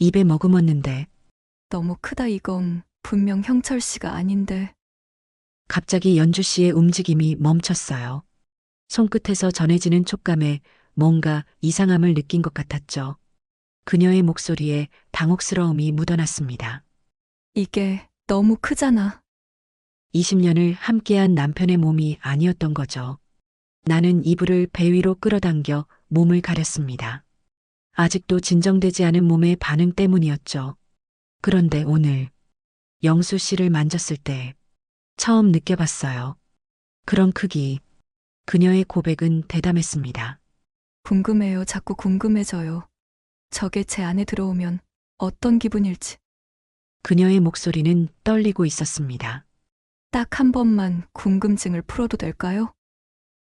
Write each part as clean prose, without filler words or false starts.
입에 머금었는데 너무 크다 이건 분명 형철 씨가 아닌데. 갑자기 연주 씨의 움직임이 멈췄어요. 손끝에서 전해지는 촉감에 뭔가 이상함을 느낀 것 같았죠. 그녀의 목소리에 당혹스러움이 묻어났습니다. 이게 너무 크잖아. 20년을 함께한 남편의 몸이 아니었던 거죠. 나는 이불을 배 위로 끌어당겨 몸을 가렸습니다. 아직도 진정되지 않은 몸의 반응 때문이었죠. 그런데 오늘 영수 씨를 만졌을 때 처음 느껴봤어요. 그런 크기. 그녀의 고백은 대담했습니다. 궁금해요. 자꾸 궁금해져요. 저게 제 안에 들어오면 어떤 기분일지. 그녀의 목소리는 떨리고 있었습니다. 딱 한 번만 궁금증을 풀어도 될까요?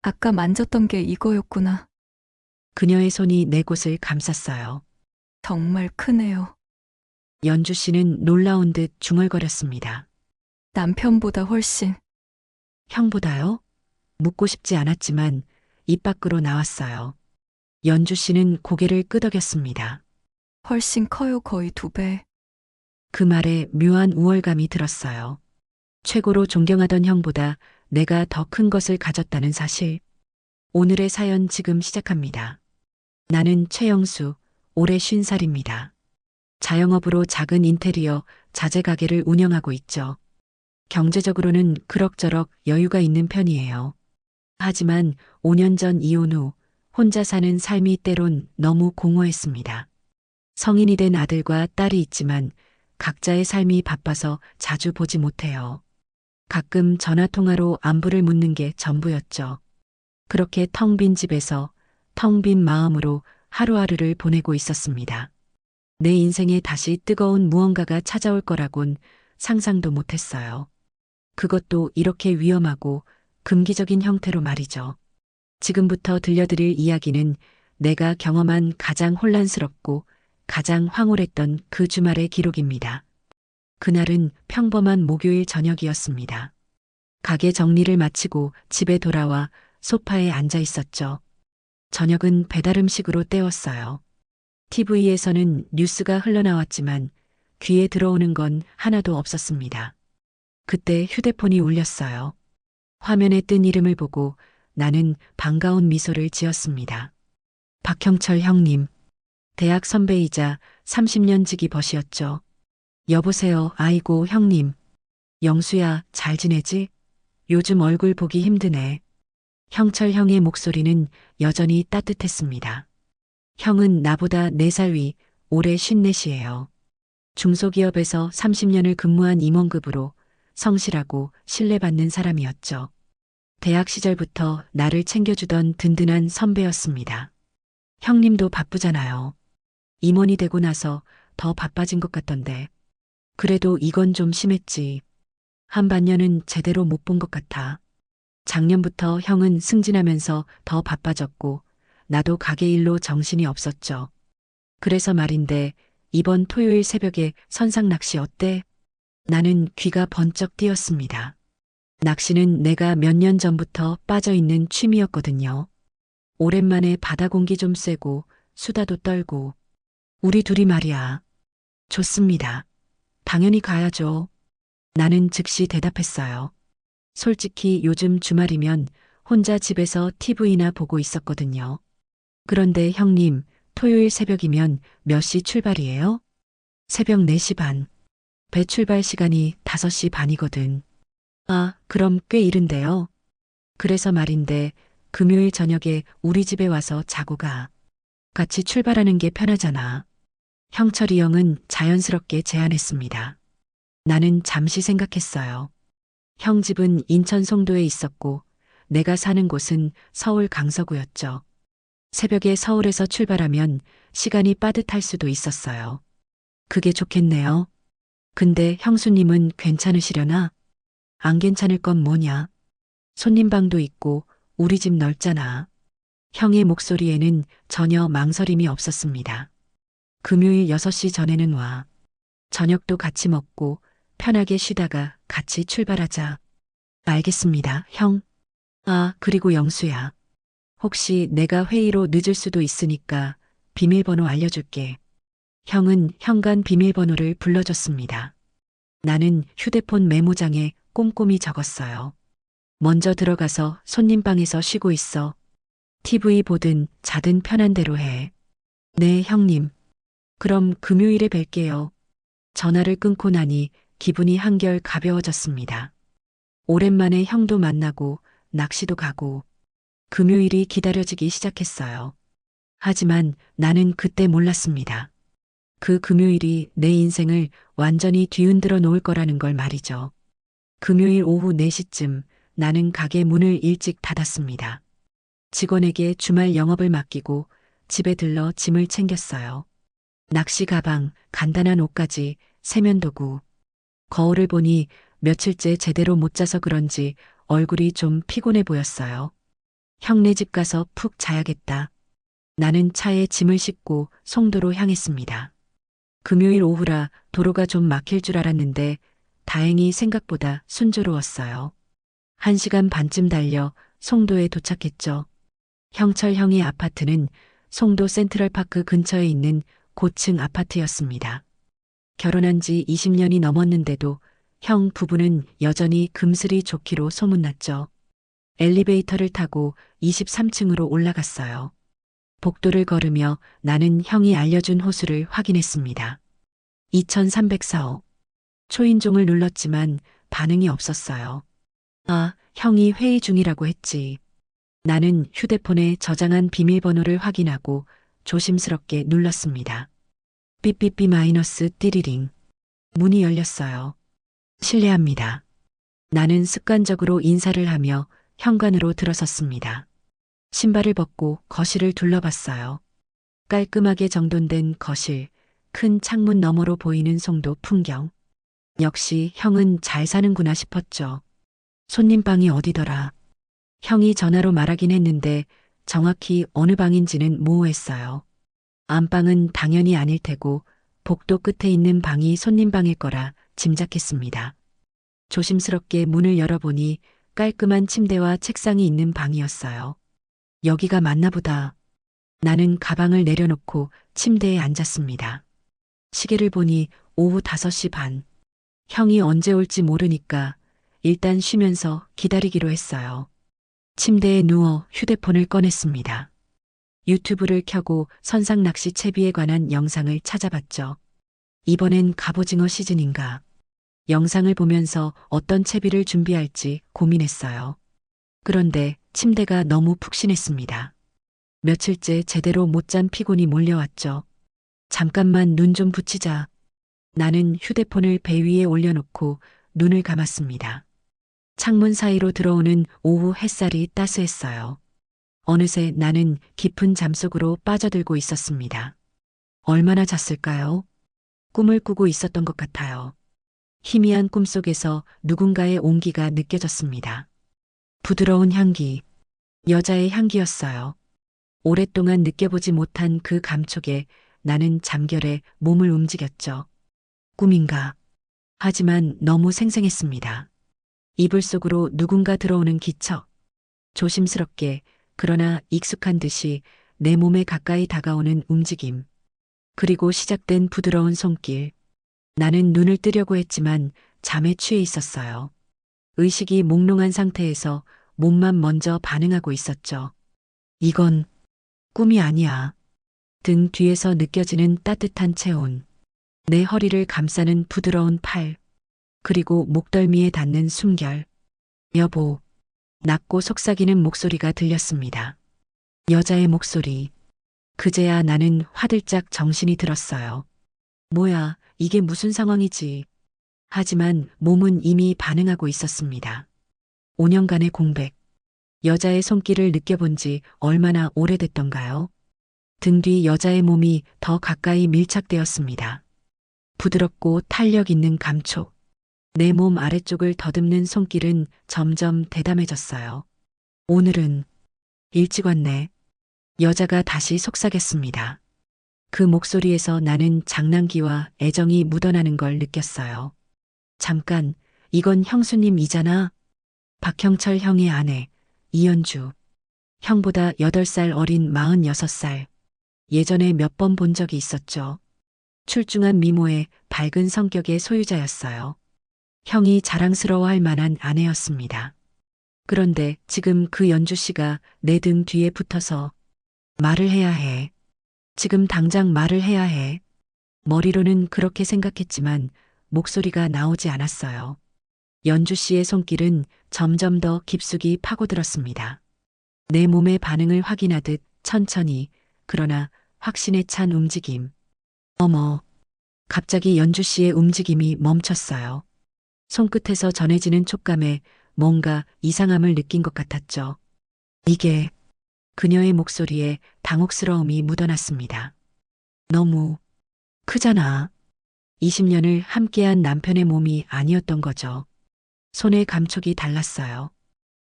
아까 만졌던 게 이거였구나. 그녀의 손이 내 곳을 감쌌어요. 정말 크네요. 연주 씨는 놀라운 듯 중얼거렸습니다. 남편보다 훨씬. 형보다요? 묻고 싶지 않았지만 입 밖으로 나왔어요. 연주 씨는 고개를 끄덕였습니다. 훨씬 커요. 거의 2배. 그 말에 묘한 우월감이 들었어요. 최고로 존경하던 형보다 내가 더 큰 것을 가졌다는 사실. 오늘의 사연 지금 시작합니다. 나는 최영수, 올해 50살입니다. 자영업으로 작은 인테리어 자재 가게를 운영하고 있죠. 경제적으로는 그럭저럭 여유가 있는 편이에요. 하지만 5년 전 이혼 후 혼자 사는 삶이 때론 너무 공허했습니다. 성인이 된 아들과 딸이 있지만 각자의 삶이 바빠서 자주 보지 못해요. 가끔 전화통화로 안부를 묻는 게 전부였죠. 그렇게 텅 빈 집에서 텅 빈 마음으로 하루하루를 보내고 있었습니다. 내 인생에 다시 뜨거운 무언가가 찾아올 거라곤 상상도 못했어요. 그것도 이렇게 위험하고 금기적인 형태로 말이죠. 지금부터 들려드릴 이야기는 내가 경험한 가장 혼란스럽고 가장 황홀했던 그 주말의 기록입니다. 그날은 평범한 목요일 저녁이었습니다. 가게 정리를 마치고 집에 돌아와 소파에 앉아 있었죠. 저녁은 배달 음식으로 때웠어요. TV에서는 뉴스가 흘러나왔지만 귀에 들어오는 건 하나도 없었습니다. 그때 휴대폰이 울렸어요. 화면에 뜬 이름을 보고 나는 반가운 미소를 지었습니다. 박형철 형님, 대학 선배이자 30년 지기 버시였죠. 여보세요, 아이고 형님. 영수야, 잘 지내지? 요즘 얼굴 보기 힘드네. 형철 형의 목소리는 여전히 따뜻했습니다. 형은 나보다 4살 위, 올해 54이에요. 중소기업에서 30년을 근무한 임원급으로 성실하고 신뢰받는 사람이었죠. 대학 시절부터 나를 챙겨주던 든든한 선배였습니다. 형님도 바쁘잖아요. 임원이 되고 나서 더 바빠진 것 같던데. 그래도 이건 좀 심했지. 한 반년은 제대로 못 본 것 같아. 작년부터 형은 승진하면서 더 바빠졌고 나도 가게 일로 정신이 없었죠. 그래서 말인데 이번 토요일 새벽에 선상 낚시 어때? 나는 귀가 번쩍 뜨였습니다. 낚시는 내가 몇 년 전부터 빠져있는 취미였거든요. 오랜만에 바다 공기 좀 쐬고 수다도 떨고. 우리 둘이 말이야. 좋습니다. 당연히 가야죠. 나는 즉시 대답했어요. 솔직히 요즘 주말이면 혼자 집에서 TV나 보고 있었거든요. 그런데 형님, 토요일 새벽이면 몇 시 출발이에요? 새벽 4시 반. 배 출발 시간이 5시 반이거든. 아, 그럼 꽤 이른데요. 그래서 말인데 금요일 저녁에 우리 집에 와서 자고 가. 같이 출발하는 게 편하잖아. 형철이 형은 자연스럽게 제안했습니다. 나는 잠시 생각했어요. 형 집은 인천 송도에 있었고 내가 사는 곳은 서울 강서구였죠. 새벽에 서울에서 출발하면 시간이 빠듯할 수도 있었어요. 그게 좋겠네요. 근데 형수님은 괜찮으시려나? 안 괜찮을 건 뭐냐? 손님방도 있고 우리 집 넓잖아. 형의 목소리에는 전혀 망설임이 없었습니다. 금요일 6시 전에는 와. 저녁도 같이 먹고 편하게 쉬다가 같이 출발하자. 알겠습니다, 형. 아, 그리고 영수야. 혹시 내가 회의로 늦을 수도 있으니까 비밀번호 알려줄게. 형은 현관 비밀번호를 불러줬습니다. 나는 휴대폰 메모장에 꼼꼼히 적었어요. 먼저 들어가서 손님 방에서 쉬고 있어. TV 보든 자든 편한 대로 해. 네, 형님. 그럼 금요일에 뵐게요. 전화를 끊고 나니 기분이 한결 가벼워졌습니다. 오랜만에 형도 만나고 낚시도 가고 금요일이 기다려지기 시작했어요. 하지만 나는 그때 몰랐습니다. 그 금요일이 내 인생을 완전히 뒤흔들어 놓을 거라는 걸 말이죠. 금요일 오후 4시쯤 나는 가게 문을 일찍 닫았습니다. 직원에게 주말 영업을 맡기고 집에 들러 짐을 챙겼어요. 낚시 가방, 간단한 옷까지, 세면도구. 거울을 보니 며칠째 제대로 못 자서 그런지 얼굴이 좀 피곤해 보였어요. 형네 집 가서 푹 자야겠다. 나는 차에 짐을 싣고 송도로 향했습니다. 금요일 오후라 도로가 좀 막힐 줄 알았는데 다행히 생각보다 순조로웠어요. 1시간 반쯤 달려 송도에 도착했죠. 형철 형의 아파트는 송도 센트럴파크 근처에 있는 고층 아파트였습니다. 결혼한 지 20년이 넘었는데도 형 부부는 여전히 금슬이 좋기로 소문났죠. 엘리베이터를 타고 23층으로 올라갔어요. 복도를 걸으며 나는 형이 알려준 호수를 확인했습니다. 2304호. 초인종을 눌렀지만 반응이 없었어요. 아, 형이 회의 중이라고 했지. 나는 휴대폰에 저장한 비밀번호를 확인하고 조심스럽게 눌렀습니다. 삐삐삐 마이너스 띠리링. 문이 열렸어요. 실례합니다. 나는 습관적으로 인사를 하며 현관으로 들어섰습니다. 신발을 벗고 거실을 둘러봤어요. 깔끔하게 정돈된 거실, 큰 창문 너머로 보이는 송도 풍경. 역시 형은 잘 사는구나 싶었죠. 손님 방이 어디더라? 형이 전화로 말하긴 했는데 정확히 어느 방인지는 모호했어요. 안방은 당연히 아닐 테고 복도 끝에 있는 방이 손님 방일 거라 짐작했습니다. 조심스럽게 문을 열어보니 깔끔한 침대와 책상이 있는 방이었어요. 여기가 맞나 보다. 나는 가방을 내려놓고 침대에 앉았습니다. 시계를 보니 오후 5시 반. 형이 언제 올지 모르니까 일단 쉬면서 기다리기로 했어요. 침대에 누워 휴대폰을 꺼냈습니다. 유튜브를 켜고 선상 낚시 채비에 관한 영상을 찾아봤죠. 이번엔 갑오징어 시즌인가. 영상을 보면서 어떤 채비를 준비할지 고민했어요. 그런데 침대가 너무 푹신했습니다. 며칠째 제대로 못 잔 피곤이 몰려왔죠. 잠깐만 눈 좀 붙이자. 나는 휴대폰을 배 위에 올려놓고 눈을 감았습니다. 창문 사이로 들어오는 오후 햇살이 따스했어요. 어느새 나는 깊은 잠속으로 빠져들고 있었습니다. 얼마나 잤을까요? 꿈을 꾸고 있었던 것 같아요. 희미한 꿈속에서 누군가의 온기가 느껴졌습니다. 부드러운 향기, 여자의 향기였어요. 오랫동안 느껴보지 못한 그 감촉에 나는 잠결에 몸을 움직였죠. 꿈인가? 하지만 너무 생생했습니다. 이불 속으로 누군가 들어오는 기척. 조심스럽게 그러나 익숙한 듯이 내 몸에 가까이 다가오는 움직임. 그리고 시작된 부드러운 손길. 나는 눈을 뜨려고 했지만 잠에 취해 있었어요. 의식이 몽롱한 상태에서 몸만 먼저 반응하고 있었죠. 이건 꿈이 아니야. 등 뒤에서 느껴지는 따뜻한 체온. 내 허리를 감싸는 부드러운 팔. 그리고 목덜미에 닿는 숨결. 여보. 낮고 속삭이는 목소리가 들렸습니다. 여자의 목소리. 그제야 나는 화들짝 정신이 들었어요. 뭐야, 이게 무슨 상황이지. 하지만 몸은 이미 반응하고 있었습니다. 5년간의 공백. 여자의 손길을 느껴본 지 얼마나 오래됐던가요? 등 뒤 여자의 몸이 더 가까이 밀착되었습니다. 부드럽고 탄력 있는 감촉. 내 몸 아래쪽을 더듬는 손길은 점점 대담해졌어요. 오늘은 일찍 왔네. 여자가 다시 속삭였습니다. 그 목소리에서 나는 장난기와 애정이 묻어나는 걸 느꼈어요. 잠깐, 이건 형수님이잖아. 박형철 형의 아내, 이연주. 형보다 8살 어린 46살. 예전에 몇 번 본 적이 있었죠. 출중한 미모에 밝은 성격의 소유자였어요. 형이 자랑스러워할 만한 아내였습니다. 그런데 지금 그 연주 씨가 내 등 뒤에 붙어서 말을 해야 해. 지금 당장 말을 해야 해. 머리로는 그렇게 생각했지만 목소리가 나오지 않았어요. 연주 씨의 손길은 점점 더 깊숙이 파고들었습니다. 내 몸의 반응을 확인하듯 천천히, 그러나 확신에 찬 움직임. 어머, 갑자기 연주 씨의 움직임이 멈췄어요. 손끝에서 전해지는 촉감에 뭔가 이상함을 느낀 것 같았죠. 이게 그녀의 목소리에 당혹스러움이 묻어났습니다. 너무 크잖아. 20년을 함께한 남편의 몸이 아니었던 거죠. 손의 감촉이 달랐어요.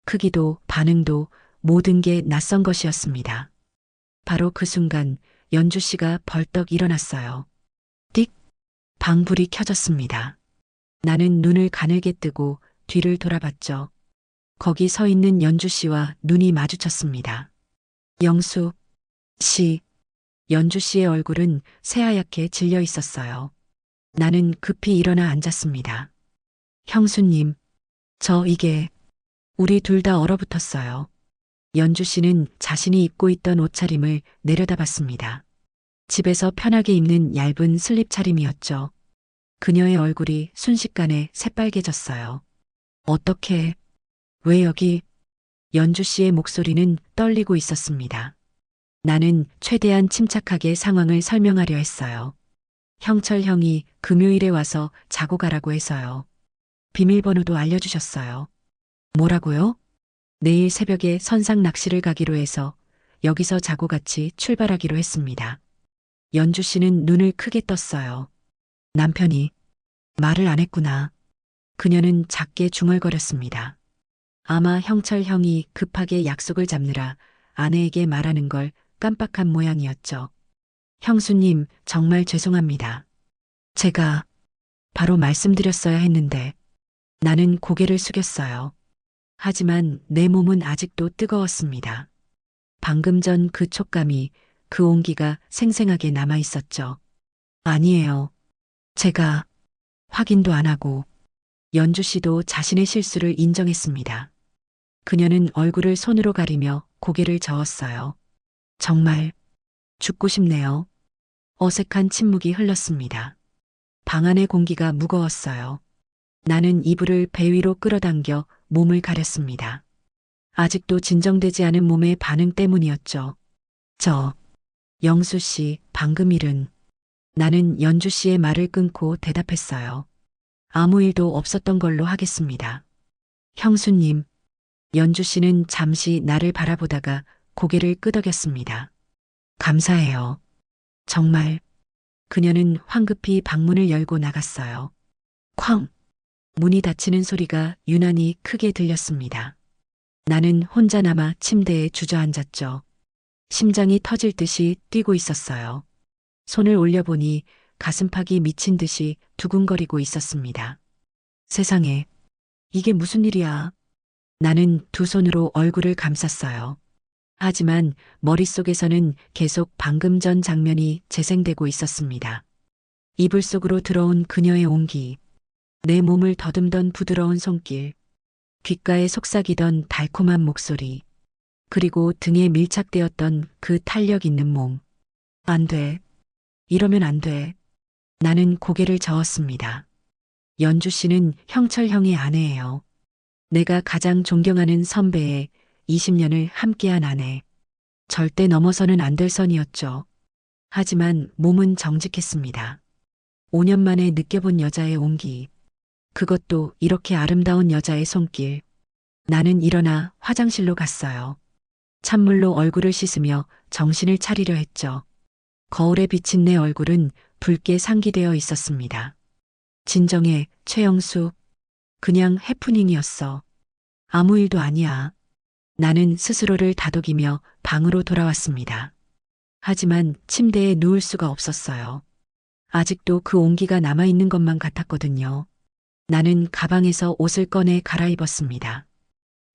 크기도 반응도 모든 게 낯선 것이었습니다. 바로 그 순간 연주 씨가 벌떡 일어났어요. 띡! 방불이 켜졌습니다. 나는 눈을 가늘게 뜨고 뒤를 돌아봤죠. 거기 서 있는 연주 씨와 눈이 마주쳤습니다. 영수 씨. 연주 씨의 얼굴은 새하얗게 질려 있었어요. 나는 급히 일어나 앉았습니다. 형수님, 이게 우리 둘 다 얼어붙었어요. 연주 씨는 자신이 입고 있던 옷차림을 내려다봤습니다. 집에서 편하게 입는 얇은 슬립 차림이었죠. 그녀의 얼굴이 순식간에 새빨개졌어요. 어떻게, 왜 여기? 연주 씨의 목소리는 떨리고 있었습니다. 나는 최대한 침착하게 상황을 설명하려 했어요. 형철 형이 금요일에 와서 자고 가라고 해서요. 비밀번호도 알려주셨어요. 뭐라고요? 내일 새벽에 선상 낚시를 가기로 해서 여기서 자고 같이 출발하기로 했습니다. 연주 씨는 눈을 크게 떴어요. 남편이 말을 안 했구나. 그녀는 작게 중얼거렸습니다. 아마 형철 형이 급하게 약속을 잡느라 아내에게 말하는 걸 깜빡한 모양이었죠. 형수님, 정말 죄송합니다. 제가 바로 말씀드렸어야 했는데 나는 고개를 숙였어요. 하지만 내 몸은 아직도 뜨거웠습니다. 방금 전 그 촉감이, 그 온기가 생생하게 남아 있었죠. 아니에요. 제가 확인도 안 하고. 연주 씨도 자신의 실수를 인정했습니다. 그녀는 얼굴을 손으로 가리며 고개를 저었어요. 정말 죽고 싶네요. 어색한 침묵이 흘렀습니다. 방 안의 공기가 무거웠어요. 나는 이불을 배 위로 끌어당겨 몸을 가렸습니다. 아직도 진정되지 않은 몸의 반응 때문이었죠. 영수 씨, 방금 일은. 나는 연주 씨의 말을 끊고 대답했어요. 아무 일도 없었던 걸로 하겠습니다. 형수님, 연주 씨는 잠시 나를 바라보다가 고개를 끄덕였습니다. 감사해요. 정말. 그녀는 황급히 방문을 열고 나갔어요. 쾅! 문이 닫히는 소리가 유난히 크게 들렸습니다. 나는 혼자 남아 침대에 주저앉았죠. 심장이 터질 듯이 뛰고 있었어요. 손을 올려보니 가슴팍이 미친 듯이 두근거리고 있었습니다. 세상에, 이게 무슨 일이야? 나는 두 손으로 얼굴을 감쌌어요. 하지만 머릿속에서는 계속 방금 전 장면이 재생되고 있었습니다. 이불 속으로 들어온 그녀의 온기, 내 몸을 더듬던 부드러운 손길, 귓가에 속삭이던 달콤한 목소리, 그리고 등에 밀착되었던 그 탄력 있는 몸. 안 돼. 이러면 안 돼. 나는 고개를 저었습니다. 연주 씨는 형철 형의 아내예요. 내가 가장 존경하는 선배의 20년을 함께한 아내. 절대 넘어서는 안 될 선이었죠. 하지만 몸은 정직했습니다. 5년 만에 느껴본 여자의 온기. 그것도 이렇게 아름다운 여자의 손길. 나는 일어나 화장실로 갔어요. 찬물로 얼굴을 씻으며 정신을 차리려 했죠. 거울에 비친 내 얼굴은 붉게 상기되어 있었습니다. 진정해, 최영수. 그냥 해프닝이었어. 아무 일도 아니야. 나는 스스로를 다독이며 방으로 돌아왔습니다. 하지만 침대에 누울 수가 없었어요. 아직도 그 온기가 남아있는 것만 같았거든요. 나는 가방에서 옷을 꺼내 갈아입었습니다.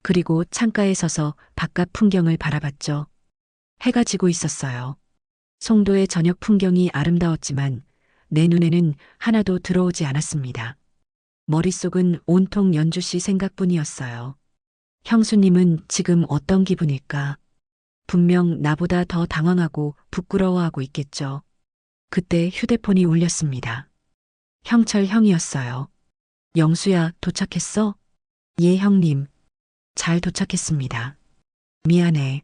그리고 창가에 서서 바깥 풍경을 바라봤죠. 해가 지고 있었어요. 송도의 저녁 풍경이 아름다웠지만 내 눈에는 하나도 들어오지 않았습니다. 머릿속은 온통 연주 씨 생각뿐이었어요. 형수님은 지금 어떤 기분일까? 분명 나보다 더 당황하고 부끄러워하고 있겠죠. 그때 휴대폰이 울렸습니다. 형철 형이었어요. 영수야, 도착했어? 예, 형님. 잘 도착했습니다. 미안해.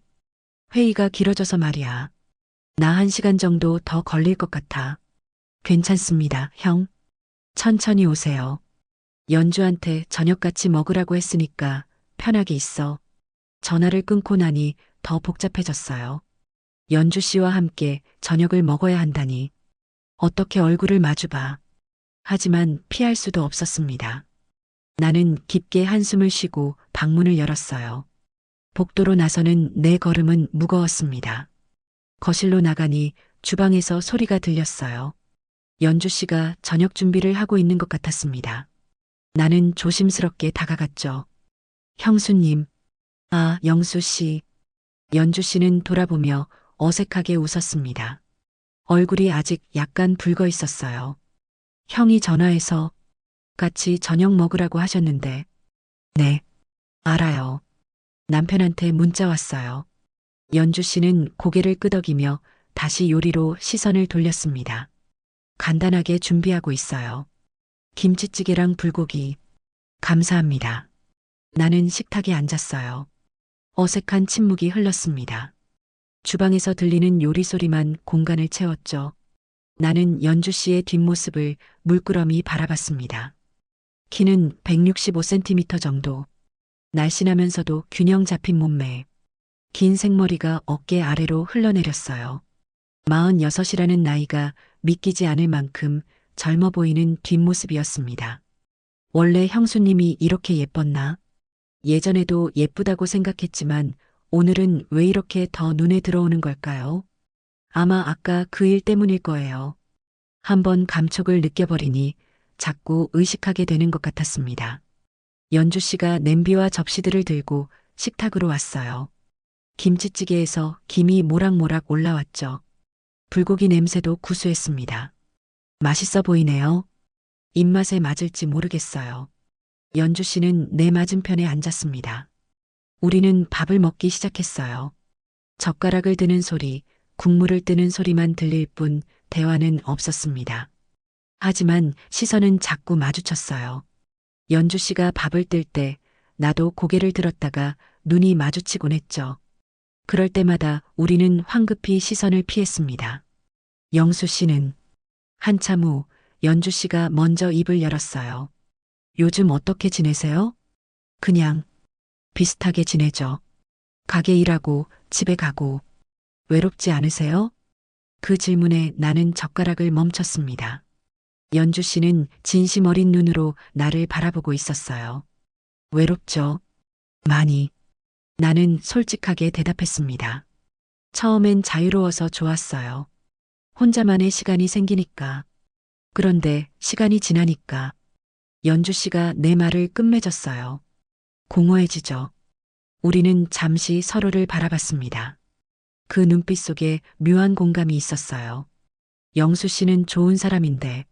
회의가 길어져서 말이야. 나 1시간 정도 더 걸릴 것 같아. 괜찮습니다, 형. 천천히 오세요. 연주한테 저녁 같이 먹으라고 했으니까 편하게 있어. 전화를 끊고 나니 더 복잡해졌어요. 연주 씨와 함께 저녁을 먹어야 한다니. 어떻게 얼굴을 마주봐. 하지만 피할 수도 없었습니다. 나는 깊게 한숨을 쉬고 방문을 열었어요. 복도로 나서는 내 걸음은 무거웠습니다. 거실로 나가니 주방에서 소리가 들렸어요. 연주 씨가 저녁 준비를 하고 있는 것 같았습니다. 나는 조심스럽게 다가갔죠. 형수님. 아, 영수 씨. 연주 씨는 돌아보며 어색하게 웃었습니다. 얼굴이 아직 약간 붉어 있었어요. 형이 전화해서 같이 저녁 먹으라고 하셨는데. 네, 알아요. 남편한테 문자 왔어요. 연주 씨는 고개를 끄덕이며 다시 요리로 시선을 돌렸습니다. 간단하게 준비하고 있어요. 김치찌개랑 불고기. 감사합니다. 나는 식탁에 앉았어요. 어색한 침묵이 흘렀습니다. 주방에서 들리는 요리 소리만 공간을 채웠죠. 나는 연주 씨의 뒷모습을 물끄러미 바라봤습니다. 키는 165cm 정도. 날씬하면서도 균형 잡힌 몸매. 긴 생머리가 어깨 아래로 흘러내렸어요. 46이라는 나이가 믿기지 않을 만큼 젊어 보이는 뒷모습이었습니다. 원래 형수님이 이렇게 예뻤나? 예전에도 예쁘다고 생각했지만 오늘은 왜 이렇게 더 눈에 들어오는 걸까요? 아마 아까 그 일 때문일 거예요. 한번 감촉을 느껴버리니 자꾸 의식하게 되는 것 같았습니다. 연주 씨가 냄비와 접시들을 들고 식탁으로 왔어요. 김치찌개에서 김이 모락모락 올라왔죠. 불고기 냄새도 구수했습니다. 맛있어 보이네요. 입맛에 맞을지 모르겠어요. 연주 씨는 내 맞은편에 앉았습니다. 우리는 밥을 먹기 시작했어요. 젓가락을 드는 소리, 국물을 뜨는 소리만 들릴 뿐 대화는 없었습니다. 하지만 시선은 자꾸 마주쳤어요. 연주 씨가 밥을 뜰 때 나도 고개를 들었다가 눈이 마주치곤 했죠. 그럴 때마다 우리는 황급히 시선을 피했습니다. 영수 씨는 한참 후 연주 씨가 먼저 입을 열었어요. 요즘 어떻게 지내세요? 그냥 비슷하게 지내죠. 가게 일하고 집에 가고. 외롭지 않으세요? 그 질문에 나는 젓가락을 멈췄습니다. 연주 씨는 진심 어린 눈으로 나를 바라보고 있었어요. 외롭죠. 많이. 나는 솔직하게 대답했습니다. 처음엔 자유로워서 좋았어요. 혼자만의 시간이 생기니까. 그런데 시간이 지나니까 연주 씨가 내 말을 끝맺었어요. 공허해지죠. 우리는 잠시 서로를 바라봤습니다. 그 눈빛 속에 묘한 공감이 있었어요. 영수 씨는 좋은 사람인데,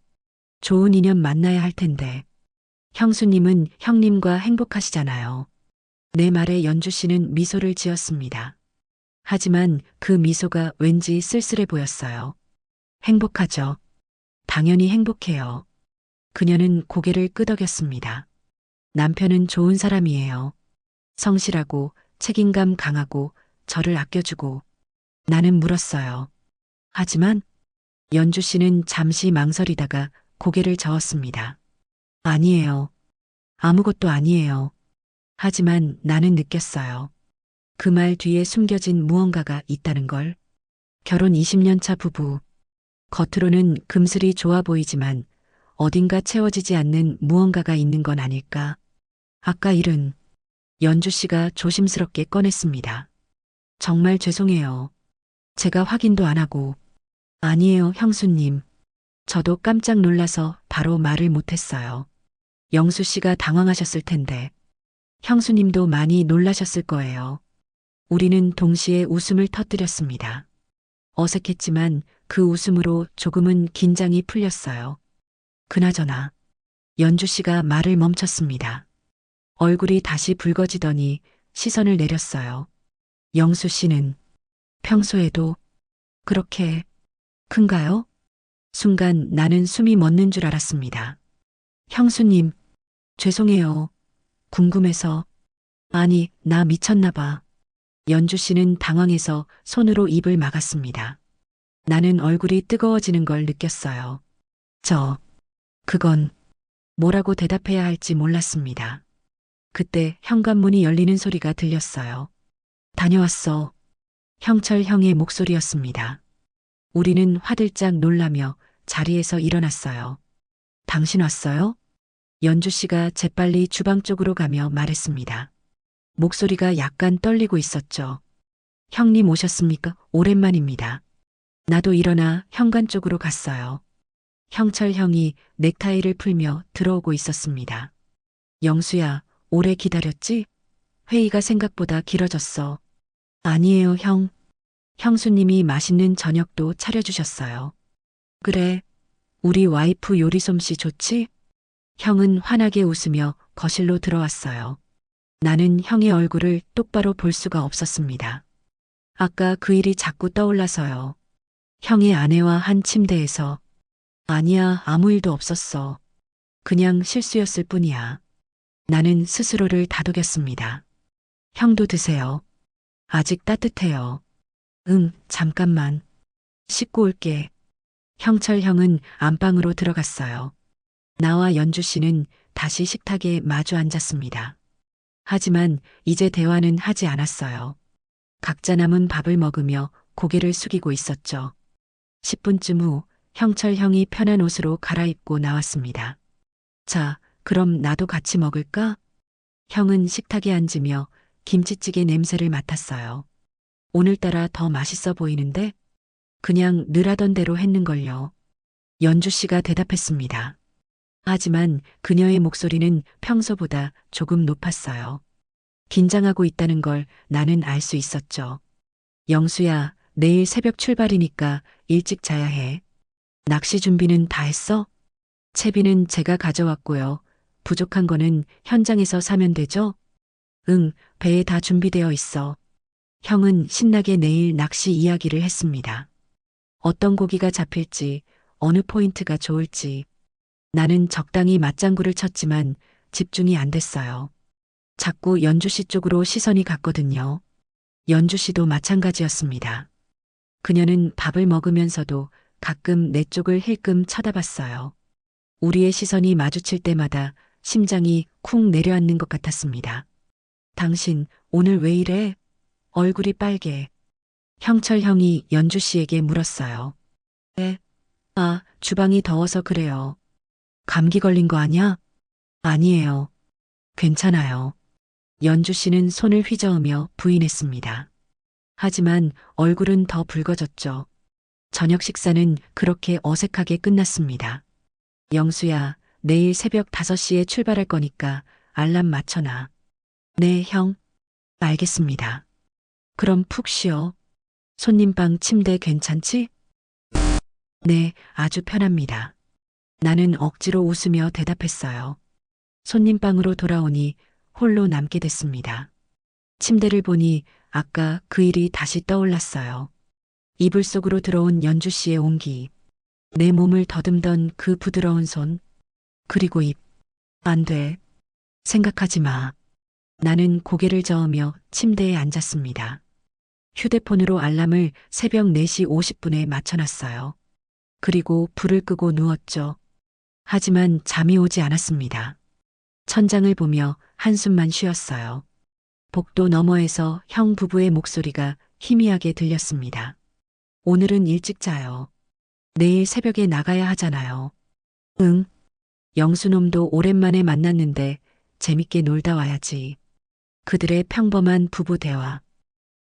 좋은 인연 만나야 할 텐데, 형수님은 형님과 행복하시잖아요. 내 말에 연주 씨는 미소를 지었습니다. 하지만 그 미소가 왠지 쓸쓸해 보였어요. 행복하죠. 당연히 행복해요. 그녀는 고개를 끄덕였습니다. 남편은 좋은 사람이에요. 성실하고 책임감 강하고 저를 아껴주고. 나는 물었어요. 하지만 연주 씨는 잠시 망설이다가 고개를 저었습니다. 아니에요. 아무것도 아니에요. 하지만 나는 느꼈어요. 그 말 뒤에 숨겨진 무언가가 있다는 걸. 결혼 20년 차 부부. 겉으로는 금슬이 좋아 보이지만 어딘가 채워지지 않는 무언가가 있는 건 아닐까. 아까 일은 연주 씨가 조심스럽게 꺼냈습니다. 정말 죄송해요. 제가 확인도 안 하고. 아니에요, 형수님. 저도 깜짝 놀라서 바로 말을 못했어요. 영수 씨가 당황하셨을 텐데. 형수님도 많이 놀라셨을 거예요. 우리는 동시에 웃음을 터뜨렸습니다. 어색했지만 그 웃음으로 조금은 긴장이 풀렸어요. 그나저나 연주 씨가 말을 멈췄습니다. 얼굴이 다시 붉어지더니 시선을 내렸어요. 영수 씨는 평소에도 그렇게 큰가요? 순간 나는 숨이 멎는 줄 알았습니다. 형수님, 죄송해요. 궁금해서. 아니, 나 미쳤나 봐. 연주 씨는 당황해서 손으로 입을 막았습니다. 나는 얼굴이 뜨거워지는 걸 느꼈어요. 그건 뭐라고 대답해야 할지 몰랐습니다. 그때 현관문이 열리는 소리가 들렸어요. 다녀왔어. 형철 형의 목소리였습니다. 우리는 화들짝 놀라며 자리에서 일어났어요. 당신 왔어요? 연주 씨가 재빨리 주방 쪽으로 가며 말했습니다. 목소리가 약간 떨리고 있었죠. 형님 오셨습니까? 오랜만입니다. 나도 일어나 현관 쪽으로 갔어요. 형철 형이 넥타이를 풀며 들어오고 있었습니다. 영수야, 오래 기다렸지? 회의가 생각보다 길어졌어. 아니에요, 형. 형수님이 맛있는 저녁도 차려주셨어요. 그래, 우리 와이프 요리 솜씨 좋지? 형은 환하게 웃으며 거실로 들어왔어요. 나는 형의 얼굴을 똑바로 볼 수가 없었습니다. 아까 그 일이 자꾸 떠올라서요. 형의 아내와 한 침대에서. 아니야, 아무 일도 없었어. 그냥 실수였을 뿐이야. 나는 스스로를 다독였습니다. 형도 드세요. 아직 따뜻해요. 응, 잠깐만. 씻고 올게. 형철 형은 안방으로 들어갔어요. 나와 연주 씨는 다시 식탁에 마주 앉았습니다. 하지만 이제 대화는 하지 않았어요. 각자 남은 밥을 먹으며 고개를 숙이고 있었죠. 10분쯤 후 형철 형이 편한 옷으로 갈아입고 나왔습니다. 자, 그럼 나도 같이 먹을까? 형은 식탁에 앉으며 김치찌개 냄새를 맡았어요. 오늘따라 더 맛있어 보이는데? 그냥 늘 하던 대로 했는걸요. 연주 씨가 대답했습니다. 하지만 그녀의 목소리는 평소보다 조금 높았어요. 긴장하고 있다는 걸 나는 알 수 있었죠. 영수야, 내일 새벽 출발이니까 일찍 자야 해. 낚시 준비는 다 했어? 채비는 제가 가져왔고요. 부족한 거는 현장에서 사면 되죠? 응, 배에 다 준비되어 있어. 형은 신나게 내일 낚시 이야기를 했습니다. 어떤 고기가 잡힐지, 어느 포인트가 좋을지. 나는 적당히 맞장구를 쳤지만 집중이 안 됐어요. 자꾸 연주 씨 쪽으로 시선이 갔거든요. 연주 씨도 마찬가지였습니다. 그녀는 밥을 먹으면서도 가끔 내 쪽을 힐끔 쳐다봤어요. 우리의 시선이 마주칠 때마다 심장이 쿵 내려앉는 것 같았습니다. 당신 오늘 왜 이래? 얼굴이 빨개. 형철 형이 연주 씨에게 물었어요. 네. 아, 주방이 더워서 그래요. 감기 걸린 거 아니야? 아니에요. 괜찮아요. 연주 씨는 손을 휘저으며 부인했습니다. 하지만 얼굴은 더 붉어졌죠. 저녁 식사는 그렇게 어색하게 끝났습니다. 영수야, 내일 새벽 5시에 출발할 거니까 알람 맞춰놔. 네, 형. 알겠습니다. 그럼 푹 쉬어. 손님방 침대 괜찮지? 네, 아주 편합니다. 나는 억지로 웃으며 대답했어요. 손님방으로 돌아오니 홀로 남게 됐습니다. 침대를 보니 아까 그 일이 다시 떠올랐어요. 이불 속으로 들어온 연주 씨의 온기, 내 몸을 더듬던 그 부드러운 손, 그리고 입. 안 돼. 생각하지 마. 나는 고개를 저으며 침대에 앉았습니다. 휴대폰으로 알람을 새벽 4시 50분에 맞춰놨어요. 그리고 불을 끄고 누웠죠. 하지만 잠이 오지 않았습니다. 천장을 보며 한숨만 쉬었어요. 복도 너머에서 형 부부의 목소리가 희미하게 들렸습니다. 오늘은 일찍 자요. 내일 새벽에 나가야 하잖아요. 응. 영수놈도 오랜만에 만났는데 재밌게 놀다 와야지. 그들의 평범한 부부 대화.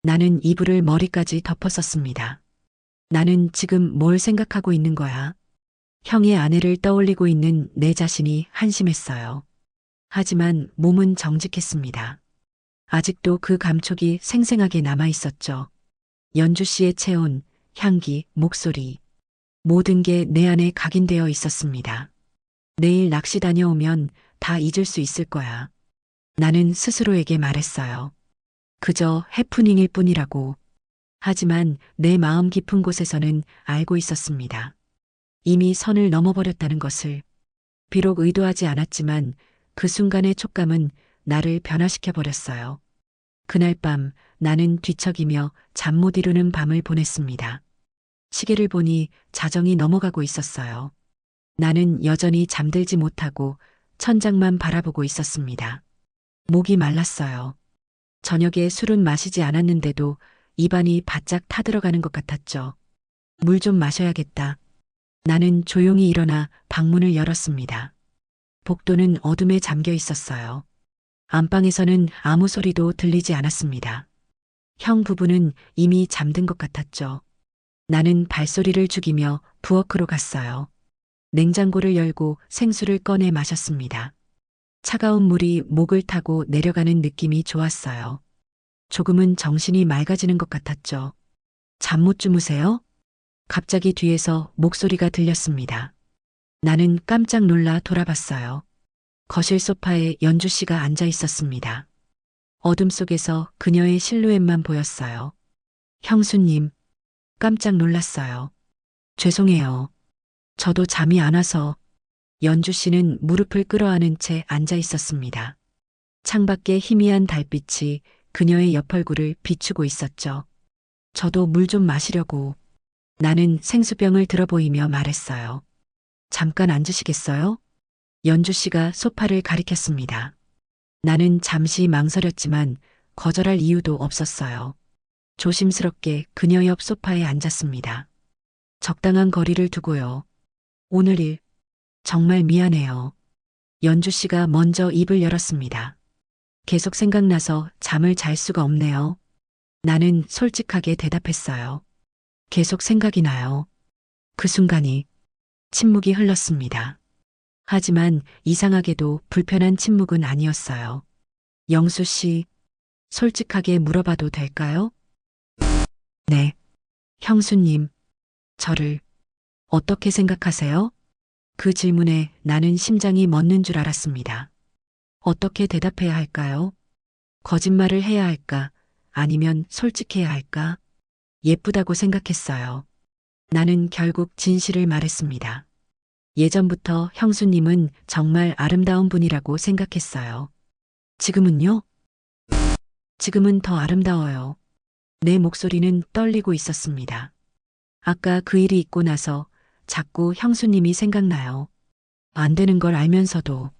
나는 이불을 머리까지 덮었었습니다. 나는 지금 뭘 생각하고 있는 거야? 형의 아내를 떠올리고 있는 내 자신이 한심했어요. 하지만 몸은 정직했습니다. 아직도 그 감촉이 생생하게 남아 있었죠. 연주 씨의 체온, 향기, 목소리. 모든 게 내 안에 각인되어 있었습니다. 내일 낚시 다녀오면 다 잊을 수 있을 거야. 나는 스스로에게 말했어요. 그저 해프닝일 뿐이라고. 하지만 내 마음 깊은 곳에서는 알고 있었습니다. 이미 선을 넘어버렸다는 것을. 비록 의도하지 않았지만 그 순간의 촉감은 나를 변화시켜 버렸어요. 그날 밤 나는 뒤척이며 잠 못 이루는 밤을 보냈습니다. 시계를 보니 자정이 넘어가고 있었어요. 나는 여전히 잠들지 못하고 천장만 바라보고 있었습니다. 목이 말랐어요. 저녁에 술은 마시지 않았는데도 입안이 바짝 타들어가는 것 같았죠. 물 좀 마셔야겠다. 나는 조용히 일어나 방문을 열었습니다. 복도는 어둠에 잠겨 있었어요. 안방에서는 아무 소리도 들리지 않았습니다. 형 부부는 이미 잠든 것 같았죠. 나는 발소리를 죽이며 부엌으로 갔어요. 냉장고를 열고 생수를 꺼내 마셨습니다. 차가운 물이 목을 타고 내려가는 느낌이 좋았어요. 조금은 정신이 맑아지는 것 같았죠. 잠 못 주무세요? 갑자기 뒤에서 목소리가 들렸습니다. 나는 깜짝 놀라 돌아봤어요. 거실 소파에 연주 씨가 앉아 있었습니다. 어둠 속에서 그녀의 실루엣만 보였어요. 형수님, 깜짝 놀랐어요. 죄송해요. 저도 잠이 안 와서. 연주 씨는 무릎을 끌어안은 채 앉아 있었습니다. 창밖에 희미한 달빛이 그녀의 옆 얼굴을 비추고 있었죠. 저도 물 좀 마시려고. 나는 생수병을 들어 보이며 말했어요. 잠깐 앉으시겠어요? 연주 씨가 소파를 가리켰습니다. 나는 잠시 망설였지만 거절할 이유도 없었어요. 조심스럽게 그녀 옆 소파에 앉았습니다. 적당한 거리를 두고요. 오늘 일 정말 미안해요. 연주 씨가 먼저 입을 열었습니다. 계속 생각나서 잠을 잘 수가 없네요. 나는 솔직하게 대답했어요. 계속 생각이 나요. 그 순간이 침묵이 흘렀습니다. 하지만 이상하게도 불편한 침묵은 아니었어요. 영수 씨, 솔직하게 물어봐도 될까요? 네. 형수님, 저를 어떻게 생각하세요? 그 질문에 나는 심장이 멎는 줄 알았습니다. 어떻게 대답해야 할까요? 거짓말을 해야 할까? 아니면 솔직해야 할까? 예쁘다고 생각했어요. 나는 결국 진실을 말했습니다. 예전부터 형수님은 정말 아름다운 분이라고 생각했어요. 지금은요? 지금은 더 아름다워요. 내 목소리는 떨리고 있었습니다. 아까 그 일이 있고 나서 자꾸 형수님이 생각나요. 안 되는 걸 알면서도.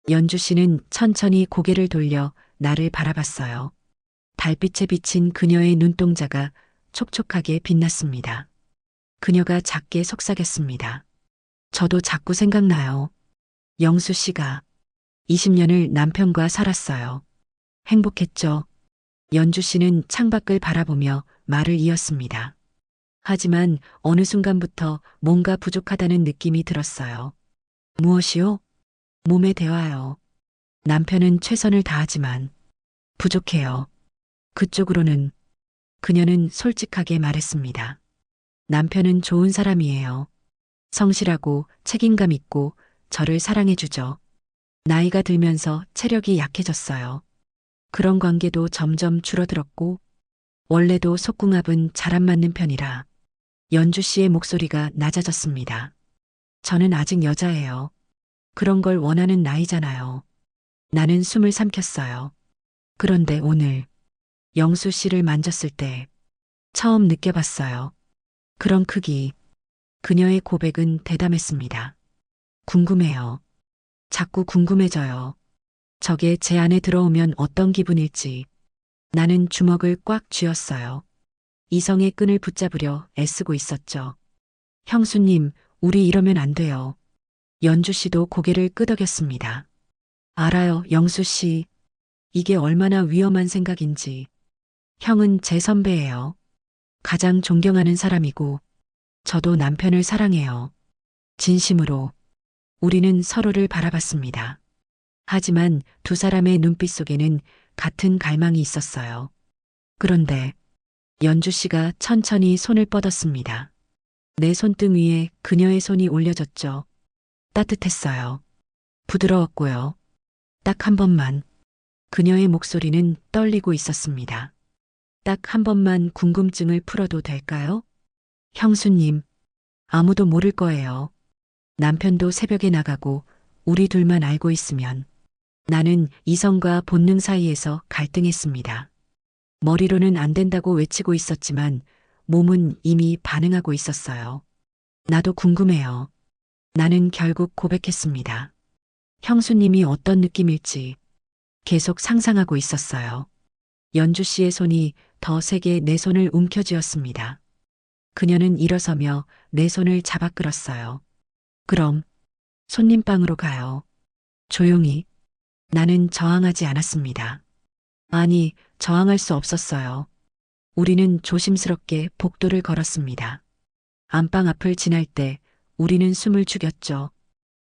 연주 씨는 천천히 고개를 돌려 나를 바라봤어요. 달빛에 비친 그녀의 눈동자가 촉촉하게 빛났습니다. 그녀가 작게 속삭였습니다. 저도 자꾸 생각나요. 영수 씨가 20년을 남편과 살았어요. 행복했죠. 연주 씨는 창밖을 바라보며 말을 이었습니다. 하지만 어느 순간부터 뭔가 부족하다는 느낌이 들었어요. 무엇이요? 몸에 대화요. 남편은 최선을 다하지만 부족해요. 그쪽으로는. 그녀는 솔직하게 말했습니다. 남편은 좋은 사람이에요. 성실하고 책임감 있고 저를 사랑해주죠. 나이가 들면서 체력이 약해졌어요. 그런 관계도 점점 줄어들었고 원래도 속궁합은 잘 안 맞는 편이라 연주 씨의 목소리가 낮아졌습니다. 저는 아직 여자예요. 그런 걸 원하는 나이잖아요. 나는 숨을 삼켰어요. 그런데 오늘 영수 씨를 만졌을 때 처음 느껴봤어요. 그런 크기. 그녀의 고백은 대담했습니다. 궁금해요. 자꾸 궁금해져요. 저게 제 안에 들어오면 어떤 기분일지. 나는 주먹을 꽉 쥐었어요. 이성의 끈을 붙잡으려 애쓰고 있었죠. 형수님, 우리 이러면 안 돼요. 연주 씨도 고개를 끄덕였습니다. 알아요, 영수 씨. 이게 얼마나 위험한 생각인지. 형은 제 선배예요. 가장 존경하는 사람이고, 저도 남편을 사랑해요. 진심으로. 우리는 서로를 바라봤습니다. 하지만 두 사람의 눈빛 속에는 같은 갈망이 있었어요. 그런데 연주 씨가 천천히 손을 뻗었습니다. 내 손등 위에 그녀의 손이 올려졌죠. 따뜻했어요. 부드러웠고요. 딱 한 번만. 그녀의 목소리는 떨리고 있었습니다. 딱 한 번만 궁금증을 풀어도 될까요? 형수님, 아무도 모를 거예요. 남편도 새벽에 나가고 우리 둘만 알고 있으면. 나는 이성과 본능 사이에서 갈등했습니다. 머리로는 안 된다고 외치고 있었지만 몸은 이미 반응하고 있었어요. 나도 궁금해요. 나는 결국 고백했습니다. 형수님이 어떤 느낌일지 계속 상상하고 있었어요. 연주 씨의 손이 더 세게 내 손을 움켜쥐었습니다. 그녀는 일어서며 내 손을 잡아 끌었어요. 그럼 손님방으로 가요. 조용히. 나는 저항하지 않았습니다. 아니, 저항할 수 없었어요. 우리는 조심스럽게 복도를 걸었습니다. 안방 앞을 지날 때 우리는 숨을 죽였죠.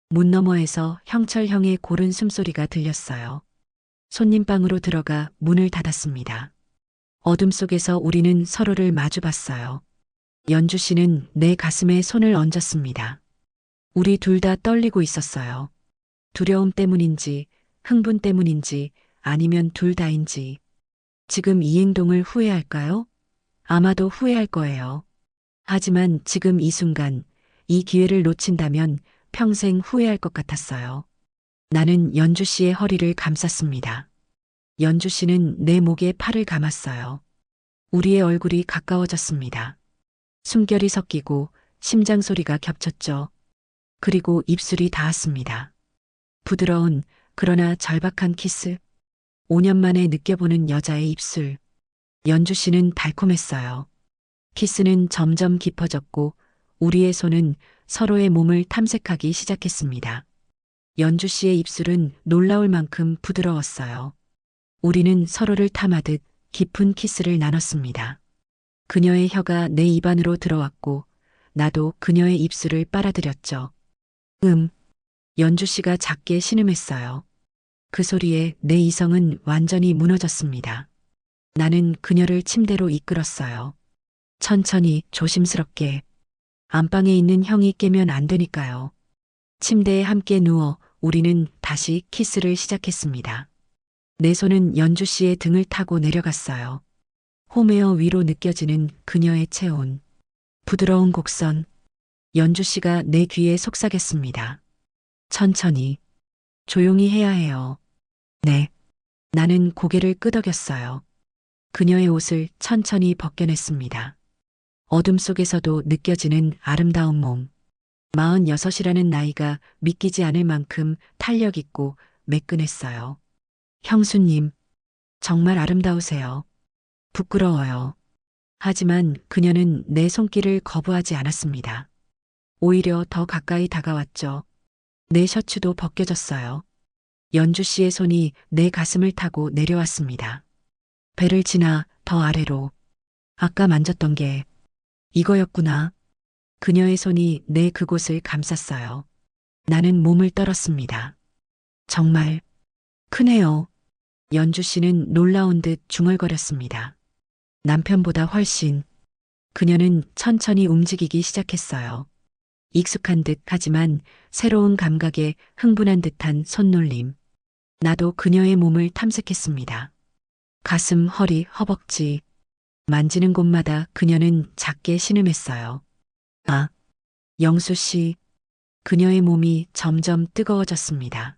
문 너머에서 형철 형의 고른 숨소리가 들렸어요. 손님방으로 들어가 문을 닫았습니다. 어둠 속에서 우리는 서로를 마주 봤어요. 연주 씨는 내 가슴에 손을 얹었습니다. 우리 둘 다 떨리고 있었어요. 두려움 때문인지, 흥분 때문인지, 아니면 둘 다인지. 지금 이 행동을 후회할까요? 아마도 후회할 거예요. 하지만 지금 이 순간, 이 기회를 놓친다면 평생 후회할 것 같았어요. 나는 연주 씨의 허리를 감쌌습니다. 연주 씨는 내 목에 팔을 감았어요. 우리의 얼굴이 가까워졌습니다. 숨결이 섞이고 심장 소리가 겹쳤죠. 그리고 입술이 닿았습니다. 부드러운 그러나 절박한 키스. 5년 만에 느껴보는 여자의 입술. 연주 씨는 달콤했어요. 키스는 점점 깊어졌고 우리의 손은 서로의 몸을 탐색하기 시작했습니다. 연주 씨의 입술은 놀라울 만큼 부드러웠어요. 우리는 서로를 탐하듯 깊은 키스를 나눴습니다. 그녀의 혀가 내 입안으로 들어왔고 나도 그녀의 입술을 빨아들였죠. 연주 씨가 작게 신음했어요. 그 소리에 내 이성은 완전히 무너졌습니다. 나는 그녀를 침대로 이끌었어요. 천천히 조심스럽게. 안방에 있는 형이 깨면 안 되니까요. 침대에 함께 누워 우리는 다시 키스를 시작했습니다. 내 손은 연주 씨의 등을 타고 내려갔어요. 홈웨어 위로 느껴지는 그녀의 체온. 부드러운 곡선. 연주 씨가 내 귀에 속삭였습니다. 천천히. 조용히 해야 해요. 네. 나는 고개를 끄덕였어요. 그녀의 옷을 천천히 벗겨냈습니다. 어둠 속에서도 느껴지는 아름다운 몸. 46이라는 나이가 믿기지 않을 만큼 탄력 있고 매끈했어요. 형수님, 정말 아름다우세요. 부끄러워요. 하지만 그녀는 내 손길을 거부하지 않았습니다. 오히려 더 가까이 다가왔죠. 내 셔츠도 벗겨졌어요. 연주 씨의 손이 내 가슴을 타고 내려왔습니다. 배를 지나 더 아래로. 아까 만졌던 게 이거였구나. 그녀의 손이 내 그곳을 감쌌어요. 나는 몸을 떨었습니다. 정말 크네요. 연주 씨는 놀라운 듯 중얼거렸습니다. 남편보다 훨씬. 그녀는 천천히 움직이기 시작했어요. 익숙한 듯 하지만 새로운 감각에 흥분한 듯한 손놀림. 나도 그녀의 몸을 탐색했습니다. 가슴, 허리, 허벅지. 만지는 곳마다 그녀는 작게 신음했어요. 아, 영수 씨. 그녀의 몸이 점점 뜨거워졌습니다.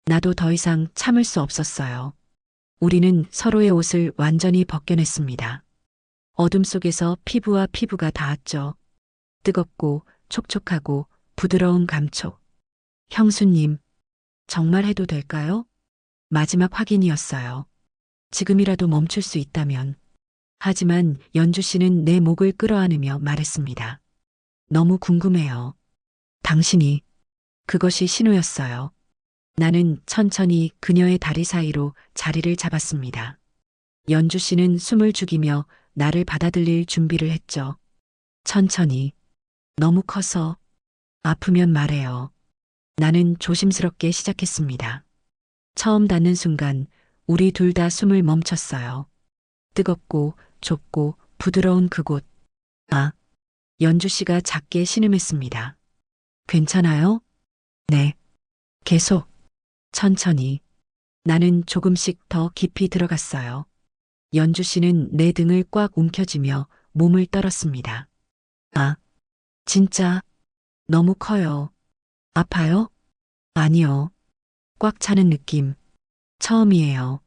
나도 더 이상 참을 수 없었어요. 우리는 서로의 옷을 완전히 벗겨냈습니다. 어둠 속에서 피부와 피부가 닿았죠. 뜨겁고 촉촉하고 부드러운 감촉. 형수님, 정말 해도 될까요? 마지막 확인이었어요. 지금이라도 멈출 수 있다면. 하지만 연주 씨는 내 목을 끌어안으며 말했습니다. 너무 궁금해요. 당신이. 그것이 신호였어요. 나는 천천히 그녀의 다리 사이로 자리를 잡았습니다. 연주 씨는 숨을 죽이며 나를 받아들일 준비를 했죠. 천천히. 너무 커서. 아프면 말해요. 나는 조심스럽게 시작했습니다. 처음 닿는 순간 우리 둘 다 숨을 멈췄어요. 뜨겁고 좁고 부드러운 그곳. 아, 연주 씨가 작게 신음했습니다. 괜찮아요? 네. 계속. 천천히. 나는 조금씩 더 깊이 들어갔어요. 연주 씨는 내 등을 꽉 움켜쥐며 몸을 떨었습니다. 아, 진짜 너무 커요. 아파요? 아니요. 꽉 차는 느낌. 처음이에요.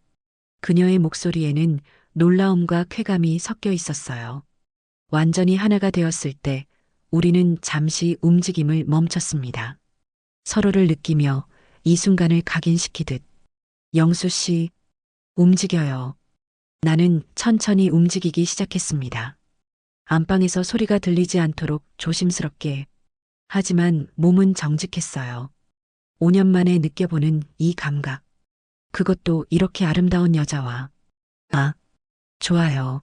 그녀의 목소리에는 놀라움과 쾌감이 섞여 있었어요. 완전히 하나가 되었을 때 우리는 잠시 움직임을 멈췄습니다. 서로를 느끼며 이 순간을 각인시키듯. 영수 씨, 움직여요. 나는 천천히 움직이기 시작했습니다. 안방에서 소리가 들리지 않도록 조심스럽게. 하지만 몸은 정직했어요. 5년 만에 느껴보는 이 감각. 그것도 이렇게 아름다운 여자와. 아, 좋아요.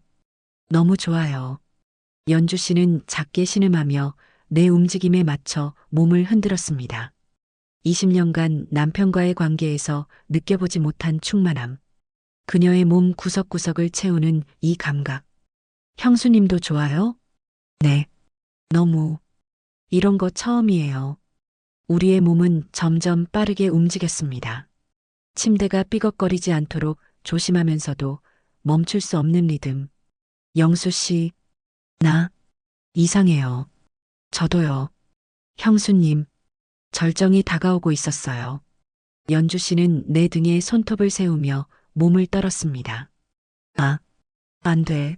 너무 좋아요. 연주 씨는 작게 신음하며 내 움직임에 맞춰 몸을 흔들었습니다. 20년간 남편과의 관계에서 느껴보지 못한 충만함. 그녀의 몸 구석구석을 채우는 이 감각. 형수님도 좋아요? 네. 너무. 이런 거 처음이에요. 우리의 몸은 점점 빠르게 움직였습니다. 침대가 삐걱거리지 않도록 조심하면서도 멈출 수 없는 리듬. 영수 씨, 나 이상해요. 저도요. 형수님, 절정이 다가오고 있었어요. 연주 씨는 내 등에 손톱을 세우며 몸을 떨었습니다. 아, 안 돼.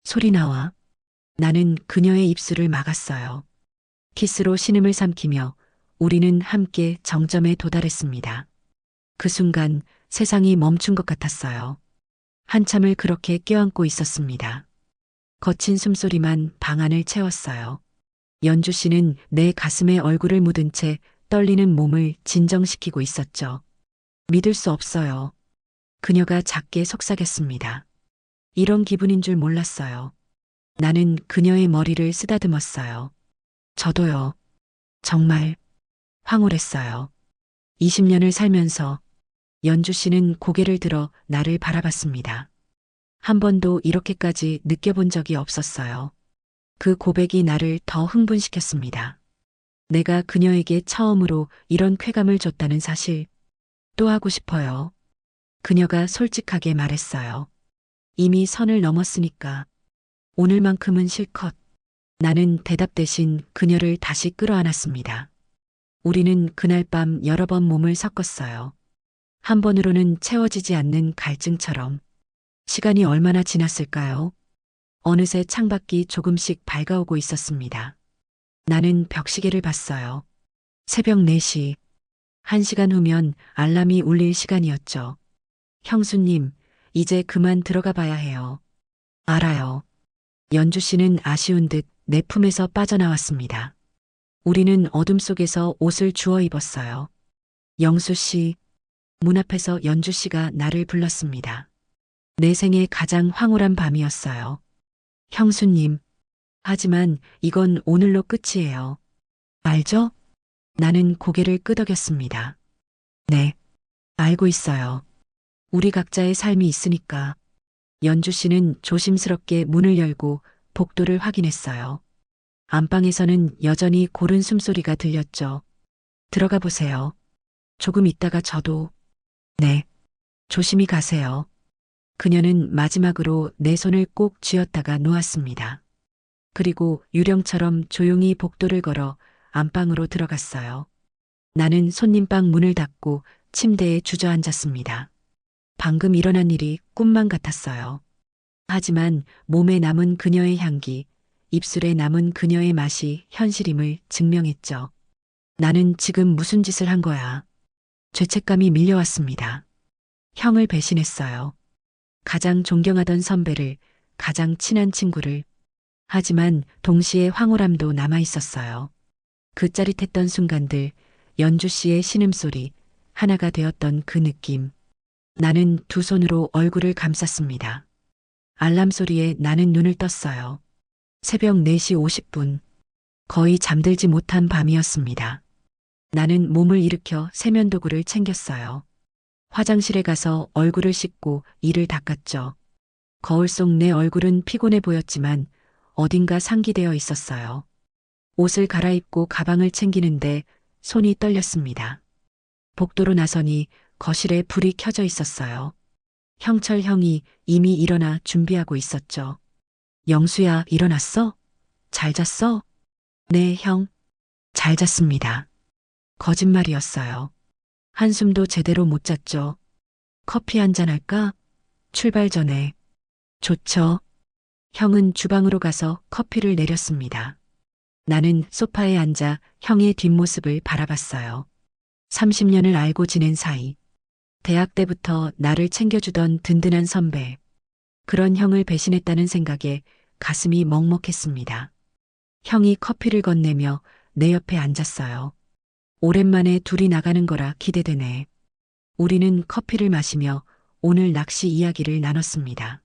소리 나와. 나는 그녀의 입술을 막았어요. 키스로 신음을 삼키며 우리는 함께 정점에 도달했습니다. 그 순간 세상이 멈춘 것 같았어요. 한참을 그렇게 껴안고 있었습니다. 거친 숨소리만 방 안을 채웠어요. 연주 씨는 내 가슴에 얼굴을 묻은 채 떨리는 몸을 진정시키고 있었죠. 믿을 수 없어요. 그녀가 작게 속삭였습니다. 이런 기분인 줄 몰랐어요. 나는 그녀의 머리를 쓰다듬었어요. 저도요. 정말 황홀했어요. 20년을 살면서 연주 씨는 고개를 들어 나를 바라봤습니다. 한 번도 이렇게까지 느껴본 적이 없었어요. 그 고백이 나를 더 흥분시켰습니다. 내가 그녀에게 처음으로 이런 쾌감을 줬다는 사실, 또 하고 싶어요. 그녀가 솔직하게 말했어요. 이미 선을 넘었으니까. 오늘만큼은 실컷. 나는 대답 대신 그녀를 다시 끌어안았습니다. 우리는 그날 밤 여러 번 몸을 섞었어요. 한 번으로는 채워지지 않는 갈증처럼. 시간이 얼마나 지났을까요? 어느새 창밖이 조금씩 밝아오고 있었습니다. 나는 벽시계를 봤어요. 새벽 4시. 1시간 후면 알람이 울릴 시간이었죠. 형수님, 이제 그만 들어가 봐야 해요. 알아요. 연주 씨는 아쉬운 듯 내 품에서 빠져나왔습니다. 우리는 어둠 속에서 옷을 주워 입었어요. 영수 씨, 문 앞에서 연주 씨가 나를 불렀습니다. 내 생애 가장 황홀한 밤이었어요. 형수님, 하지만 이건 오늘로 끝이에요. 알죠? 나는 고개를 끄덕였습니다. 네, 알고 있어요. 우리 각자의 삶이 있으니까. 연주 씨는 조심스럽게 문을 열고 복도를 확인했어요. 안방에서는 여전히 고른 숨소리가 들렸죠. 들어가 보세요. 조금 있다가 저도. 네, 조심히 가세요. 그녀는 마지막으로 내 손을 꼭 쥐었다가 놓았습니다. 그리고 유령처럼 조용히 복도를 걸어 안방으로 들어갔어요. 나는 손님방 문을 닫고 침대에 주저앉았습니다. 방금 일어난 일이 꿈만 같았어요. 하지만 몸에 남은 그녀의 향기, 입술에 남은 그녀의 맛이 현실임을 증명했죠. 나는 지금 무슨 짓을 한 거야. 죄책감이 밀려왔습니다. 형을 배신했어요. 가장 존경하던 선배를, 가장 친한 친구를. 하지만 동시에 황홀함도 남아 있었어요. 그 짜릿했던 순간들, 연주 씨의 신음소리, 하나가 되었던 그 느낌. 나는 두 손으로 얼굴을 감쌌습니다. 알람 소리에 나는 눈을 떴어요. 새벽 4시 50분. 거의 잠들지 못한 밤이었습니다. 나는 몸을 일으켜 세면도구를 챙겼어요. 화장실에 가서 얼굴을 씻고 이를 닦았죠. 거울 속 내 얼굴은 피곤해 보였지만 어딘가 상기되어 있었어요. 옷을 갈아입고 가방을 챙기는데 손이 떨렸습니다. 복도로 나서니 거실에 불이 켜져 있었어요. 형철 형이 이미 일어나 준비하고 있었죠. 영수야, 일어났어? 잘 잤어? 네, 형. 잘 잤습니다. 거짓말이었어요. 한숨도 제대로 못 잤죠. 커피 한잔 할까? 출발 전에. 좋죠. 형은 주방으로 가서 커피를 내렸습니다. 나는 소파에 앉아 형의 뒷모습을 바라봤어요. 30년을 알고 지낸 사이. 대학 때부터 나를 챙겨주던 든든한 선배. 그런 형을 배신했다는 생각에 가슴이 먹먹했습니다. 형이 커피를 건네며 내 옆에 앉았어요. 오랜만에 둘이 나가는 거라 기대되네. 우리는 커피를 마시며 오늘 낚시 이야기를 나눴습니다.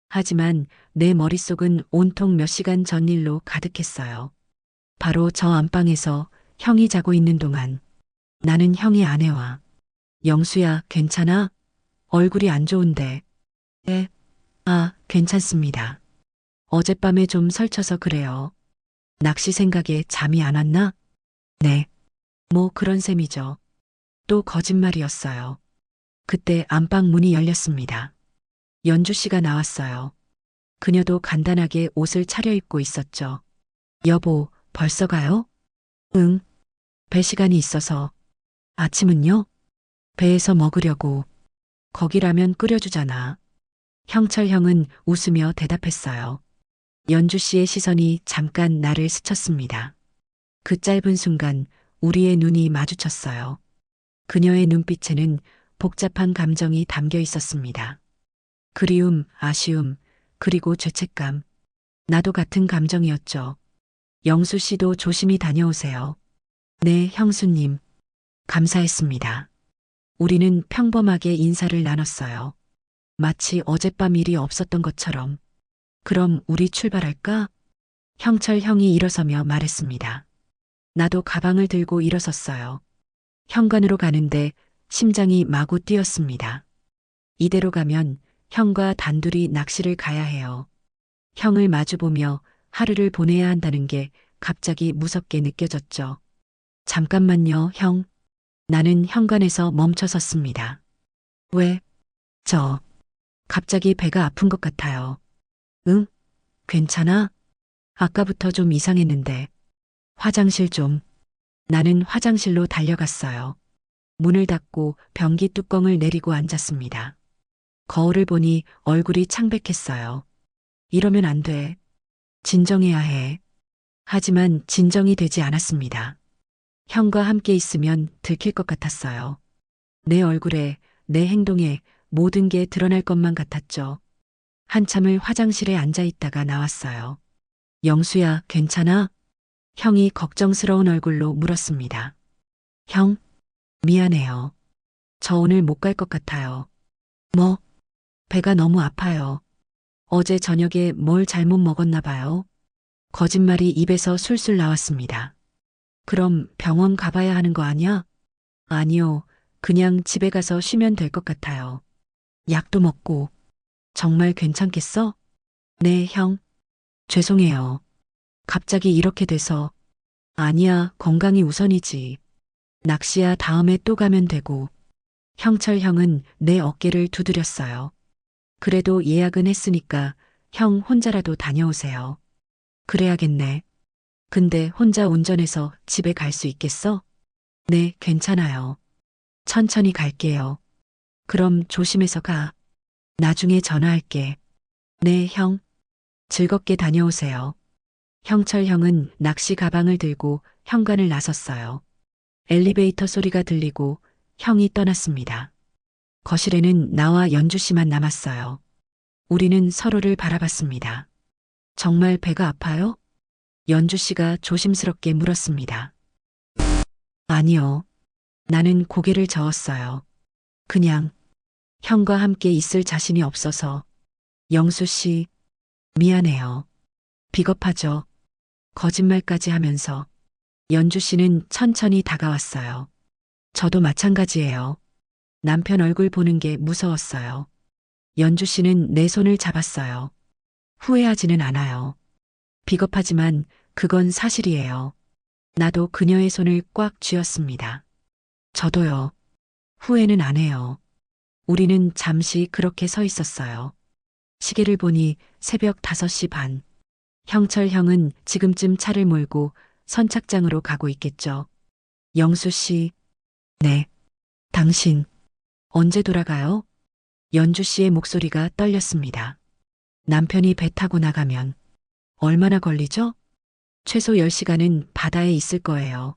하지만 내 머릿속은 온통 몇 시간 전 일로 가득했어요. 바로 저 안방에서 형이 자고 있는 동안 나는 형의 아내와 영수야, 괜찮아? 얼굴이 안 좋은데. 네. 아, 괜찮습니다. 어젯밤에 좀 설쳐서 그래요. 낚시 생각에 잠이 안 왔나? 네. 뭐 그런 셈이죠. 또 거짓말이었어요. 그때 안방 문이 열렸습니다. 연주 씨가 나왔어요. 그녀도 간단하게 옷을 차려입고 있었죠. 여보, 벌써 가요? 응. 배 시간이 있어서. 아침은요? 배에서 먹으려고. 거기 라면 끓여주잖아. 형철 형은 웃으며 대답했어요. 연주 씨의 시선이 잠깐 나를 스쳤습니다. 그 짧은 순간 우리의 눈이 마주쳤어요. 그녀의 눈빛에는 복잡한 감정이 담겨 있었습니다. 그리움, 아쉬움, 그리고 죄책감. 나도 같은 감정이었죠. 영수 씨도 조심히 다녀오세요. 네, 형수님. 감사했습니다. 우리는 평범하게 인사를 나눴어요. 마치 어젯밤 일이 없었던 것처럼. 그럼 우리 출발할까? 형철 형이 일어서며 말했습니다. 나도 가방을 들고 일어섰어요. 현관으로 가는데 심장이 마구 뛰었습니다. 이대로 가면 형과 단둘이 낚시를 가야 해요. 형을 마주보며 하루를 보내야 한다는 게 갑자기 무섭게 느껴졌죠. 잠깐만요, 형. 나는 현관에서 멈춰 섰습니다. 왜? 갑자기 배가 아픈 것 같아요. 응? 괜찮아? 아까부터 좀 이상했는데. 화장실 좀. 나는 화장실로 달려갔어요. 문을 닫고 변기 뚜껑을 내리고 앉았습니다. 거울을 보니 얼굴이 창백했어요. 이러면 안 돼. 진정해야 해. 하지만 진정이 되지 않았습니다. 형과 함께 있으면 들킬 것 같았어요. 내 얼굴에, 내 행동에 모든 게 드러날 것만 같았죠. 한참을 화장실에 앉아 있다가 나왔어요. 영수야, 괜찮아? 형이 걱정스러운 얼굴로 물었습니다. 형, 미안해요. 저 오늘 못 갈 것 같아요. 뭐? 배가 너무 아파요. 어제 저녁에 뭘 잘못 먹었나 봐요. 거짓말이 입에서 술술 나왔습니다. 그럼 병원 가봐야 하는 거 아니야? 아니요. 그냥 집에 가서 쉬면 될 것 같아요. 약도 먹고. 정말 괜찮겠어? 네, 형. 죄송해요. 갑자기 이렇게 돼서. 아니야, 건강이 우선이지. 낚시야 다음에 또 가면 되고. 형철 형은 내 어깨를 두드렸어요. 그래도 예약은 했으니까 형 혼자라도 다녀오세요. 그래야겠네. 근데 혼자 운전해서 집에 갈 수 있겠어? 네, 괜찮아요. 천천히 갈게요. 그럼 조심해서 가. 나중에 전화할게. 네, 형. 즐겁게 다녀오세요. 형철 형은 낚시 가방을 들고 현관을 나섰어요. 엘리베이터 소리가 들리고 형이 떠났습니다. 거실에는 나와 연주 씨만 남았어요. 우리는 서로를 바라봤습니다. 정말 배가 아파요? 연주 씨가 조심스럽게 물었습니다. 아니요. 나는 고개를 저었어요. 그냥 형과 함께 있을 자신이 없어서. 영수 씨, 미안해요. 비겁하죠. 거짓말까지 하면서. 연주 씨는 천천히 다가왔어요. 저도 마찬가지예요. 남편 얼굴 보는 게 무서웠어요. 연주 씨는 내 손을 잡았어요. 후회하지는 않아요. 비겁하지만 그건 사실이에요. 나도 그녀의 손을 꽉 쥐었습니다. 저도요. 후회는 안 해요. 우리는 잠시 그렇게 서 있었어요. 시계를 보니 새벽 5시 반. 형철 형은 지금쯤 차를 몰고 선착장으로 가고 있겠죠. 영수 씨, 네. 당신, 언제 돌아가요? 연주 씨의 목소리가 떨렸습니다. 남편이 배 타고 나가면 얼마나 걸리죠? 최소 10시간은 바다에 있을 거예요.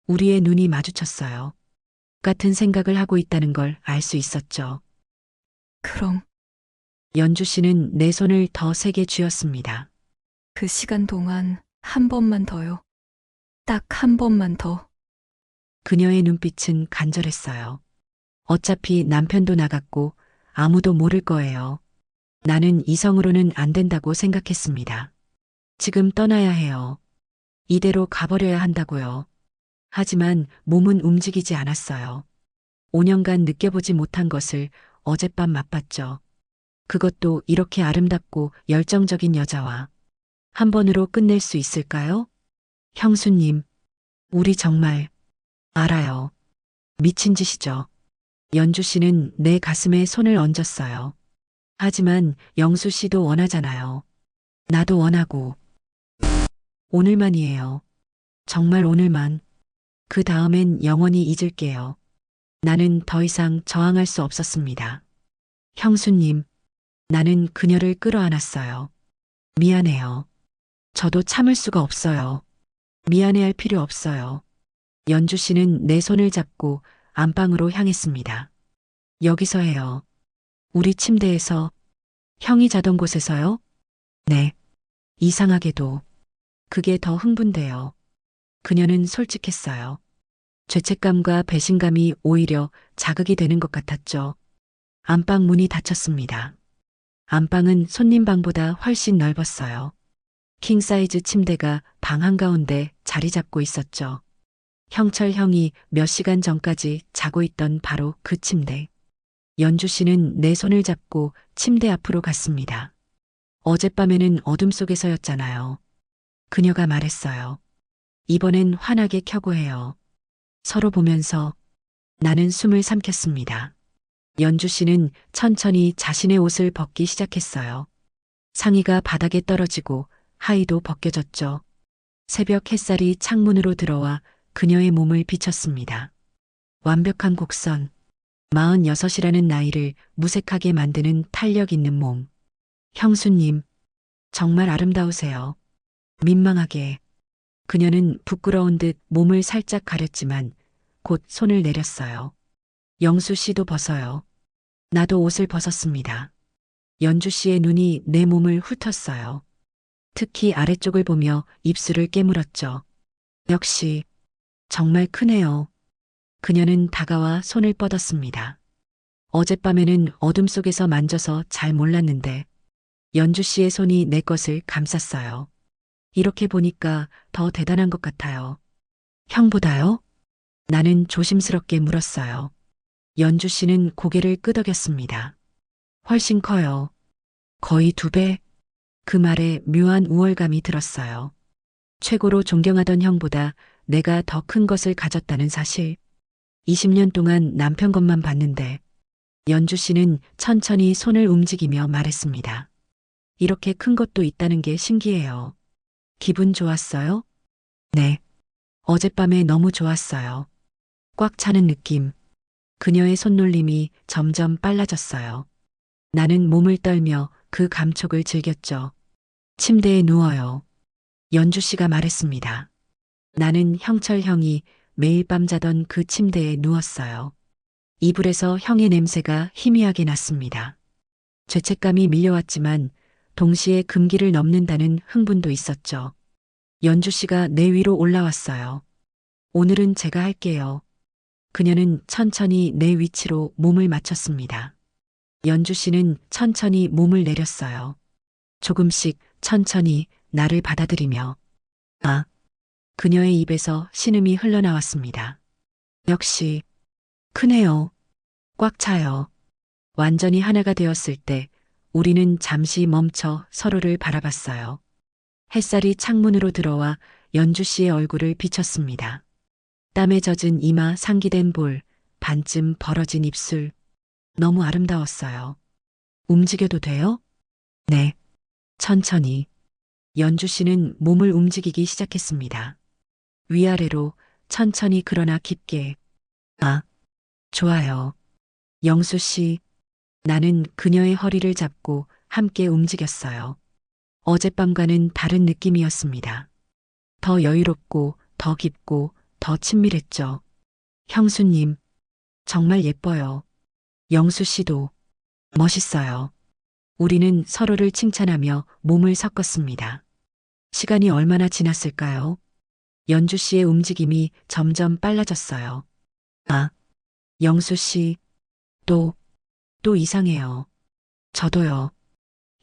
우리의 눈이 마주쳤어요. 같은 생각을 하고 있다는 걸 알 수 있었죠. 그럼 연주 씨는 내 손을 더 세게 쥐었습니다. 그 시간 동안 한 번만 더요. 딱 한 번만 더. 그녀의 눈빛은 간절했어요. 어차피 남편도 나갔고 아무도 모를 거예요. 나는 이성으로는 안 된다고 생각했습니다. 지금 떠나야 해요. 이대로 가버려야 한다고요. 하지만 몸은 움직이지 않았어요. 5년간 느껴보지 못한 것을 어젯밤 맛봤죠. 그것도 이렇게 아름답고 열정적인 여자와 한 번으로 끝낼 수 있을까요? 형수님, 우리 정말 알아요. 미친 짓이죠. 연주 씨는 내 가슴에 손을 얹었어요. 하지만 영수 씨도 원하잖아요. 나도 원하고. 오늘만이에요. 정말 오늘만. 그 다음엔 영원히 잊을게요. 나는 더 이상 저항할 수 없었습니다. 형수님, 나는 그녀를 끌어안았어요. 미안해요. 저도 참을 수가 없어요. 미안해할 필요 없어요. 연주 씨는 내 손을 잡고 안방으로 향했습니다. 여기서 해요. 우리 침대에서, 형이 자던 곳에서요? 네. 이상하게도. 그게 더 흥분돼요. 그녀는 솔직했어요. 죄책감과 배신감이 오히려 자극이 되는 것 같았죠. 안방 문이 닫혔습니다. 안방은 손님 방보다 훨씬 넓었어요. 킹사이즈 침대가 방 한가운데 자리 잡고 있었죠. 형철 형이 몇 시간 전까지 자고 있던 바로 그 침대. 연주 씨는 내 손을 잡고 침대 앞으로 갔습니다. 어젯밤에는 어둠 속에서였잖아요. 그녀가 말했어요. 이번엔 환하게 켜고 해요. 서로 보면서 나는 숨을 삼켰습니다. 연주 씨는 천천히 자신의 옷을 벗기 시작했어요. 상의가 바닥에 떨어지고 하의도 벗겨졌죠. 새벽 햇살이 창문으로 들어와 그녀의 몸을 비쳤습니다. 완벽한 곡선, 46이라는 나이를 무색하게 만드는 탄력 있는 몸. 형수님, 정말 아름다우세요. 민망하게. 그녀는 부끄러운 듯 몸을 살짝 가렸지만 곧 손을 내렸어요. 영수 씨도 벗어요. 나도 옷을 벗었습니다. 연주 씨의 눈이 내 몸을 훑었어요. 특히 아래쪽을 보며 입술을 깨물었죠. 역시 정말 크네요. 그녀는 다가와 손을 뻗었습니다. 어젯밤에는 어둠 속에서 만져서 잘 몰랐는데 연주 씨의 손이 내 것을 감쌌어요. 이렇게 보니까 더 대단한 것 같아요. 형보다요? 나는 조심스럽게 물었어요. 연주 씨는 고개를 끄덕였습니다. 훨씬 커요. 거의 2배? 그 말에 묘한 우월감이 들었어요. 최고로 존경하던 형보다 내가 더 큰 것을 가졌다는 사실. 20년 동안 남편 것만 봤는데 연주 씨는 천천히 손을 움직이며 말했습니다. 이렇게 큰 것도 있다는 게 신기해요. 기분 좋았어요? 네. 어젯밤에 너무 좋았어요. 꽉 차는 느낌. 그녀의 손놀림이 점점 빨라졌어요. 나는 몸을 떨며 그 감촉을 즐겼죠. 침대에 누워요. 연주 씨가 말했습니다. 나는 형철 형이 매일 밤 자던 그 침대에 누웠어요. 이불에서 형의 냄새가 희미하게 났습니다. 죄책감이 밀려왔지만 동시에 금기를 넘는다는 흥분도 있었죠. 연주 씨가 내 위로 올라왔어요. 오늘은 제가 할게요. 그녀는 천천히 내 위치로 몸을 맞췄습니다. 연주 씨는 천천히 몸을 내렸어요. 조금씩 천천히 나를 받아들이며. 아, 그녀의 입에서 신음이 흘러나왔습니다. 역시 크네요. 꽉 차요. 완전히 하나가 되었을 때 우리는 잠시 멈춰 서로를 바라봤어요. 햇살이 창문으로 들어와 연주 씨의 얼굴을 비쳤습니다. 땀에 젖은 이마, 상기된 볼, 반쯤 벌어진 입술. 너무 아름다웠어요. 움직여도 돼요? 네. 천천히. 연주 씨는 몸을 움직이기 시작했습니다. 위아래로 천천히 그러나 깊게. 아, 좋아요. 영수 씨, 나는 그녀의 허리를 잡고 함께 움직였어요. 어젯밤과는 다른 느낌이었습니다. 더 여유롭고, 더 깊고, 더 친밀했죠. 형수님, 정말 예뻐요. 영수 씨도 멋있어요. 우리는 서로를 칭찬하며 몸을 섞었습니다. 시간이 얼마나 지났을까요? 연주 씨의 움직임이 점점 빨라졌어요. 아, 영수 씨, 또, 또 이상해요. 저도요.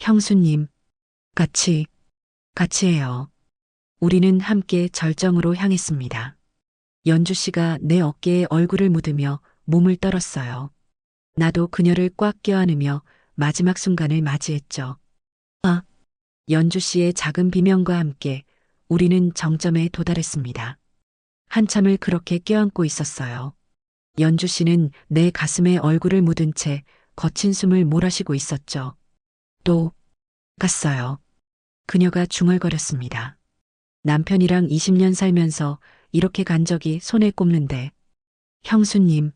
형수님, 같이 해요. 우리는 함께 절정으로 향했습니다. 연주 씨가 내 어깨에 얼굴을 묻으며 몸을 떨었어요. 나도 그녀를 꽉 껴안으며 마지막 순간을 맞이했죠. 아, 연주 씨의 작은 비명과 함께 우리는 정점에 도달했습니다. 한참을 그렇게 껴안고 있었어요. 연주 씨는 내 가슴에 얼굴을 묻은 채 거친 숨을 몰아쉬고 있었죠. 또 갔어요. 그녀가 중얼거렸습니다. 남편이랑 20년 살면서 이렇게 간 적이 손에 꼽는데. 형수님,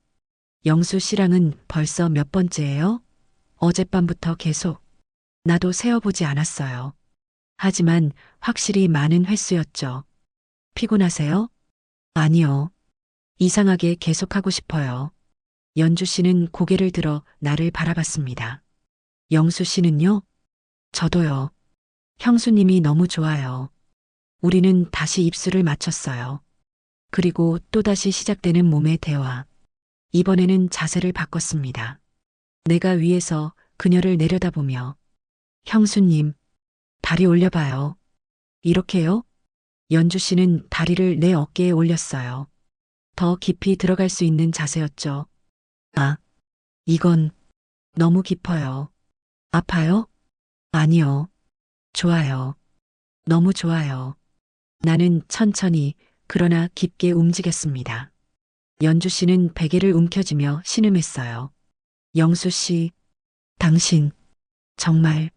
영수 씨랑은 벌써 몇 번째예요? 어젯밤부터 계속. 나도 세어보지 않았어요. 하지만 확실히 많은 횟수였죠. 피곤하세요? 아니요. 이상하게 계속하고 싶어요. 연주 씨는 고개를 들어 나를 바라봤습니다. 영수 씨는요? 저도요. 형수님이 너무 좋아요. 우리는 다시 입술을 맞췄어요. 그리고 또다시 시작되는 몸의 대화. 이번에는 자세를 바꿨습니다. 내가 위에서 그녀를 내려다보며 형수님, 다리 올려봐요. 이렇게요? 연주 씨는 다리를 내 어깨에 올렸어요. 더 깊이 들어갈 수 있는 자세였죠. 아, 이건 너무 깊어요. 아파요? 아니요. 좋아요. 너무 좋아요. 나는 천천히 그러나 깊게 움직였습니다. 연주 씨는 베개를 움켜쥐며 신음했어요. 영수 씨, 당신 정말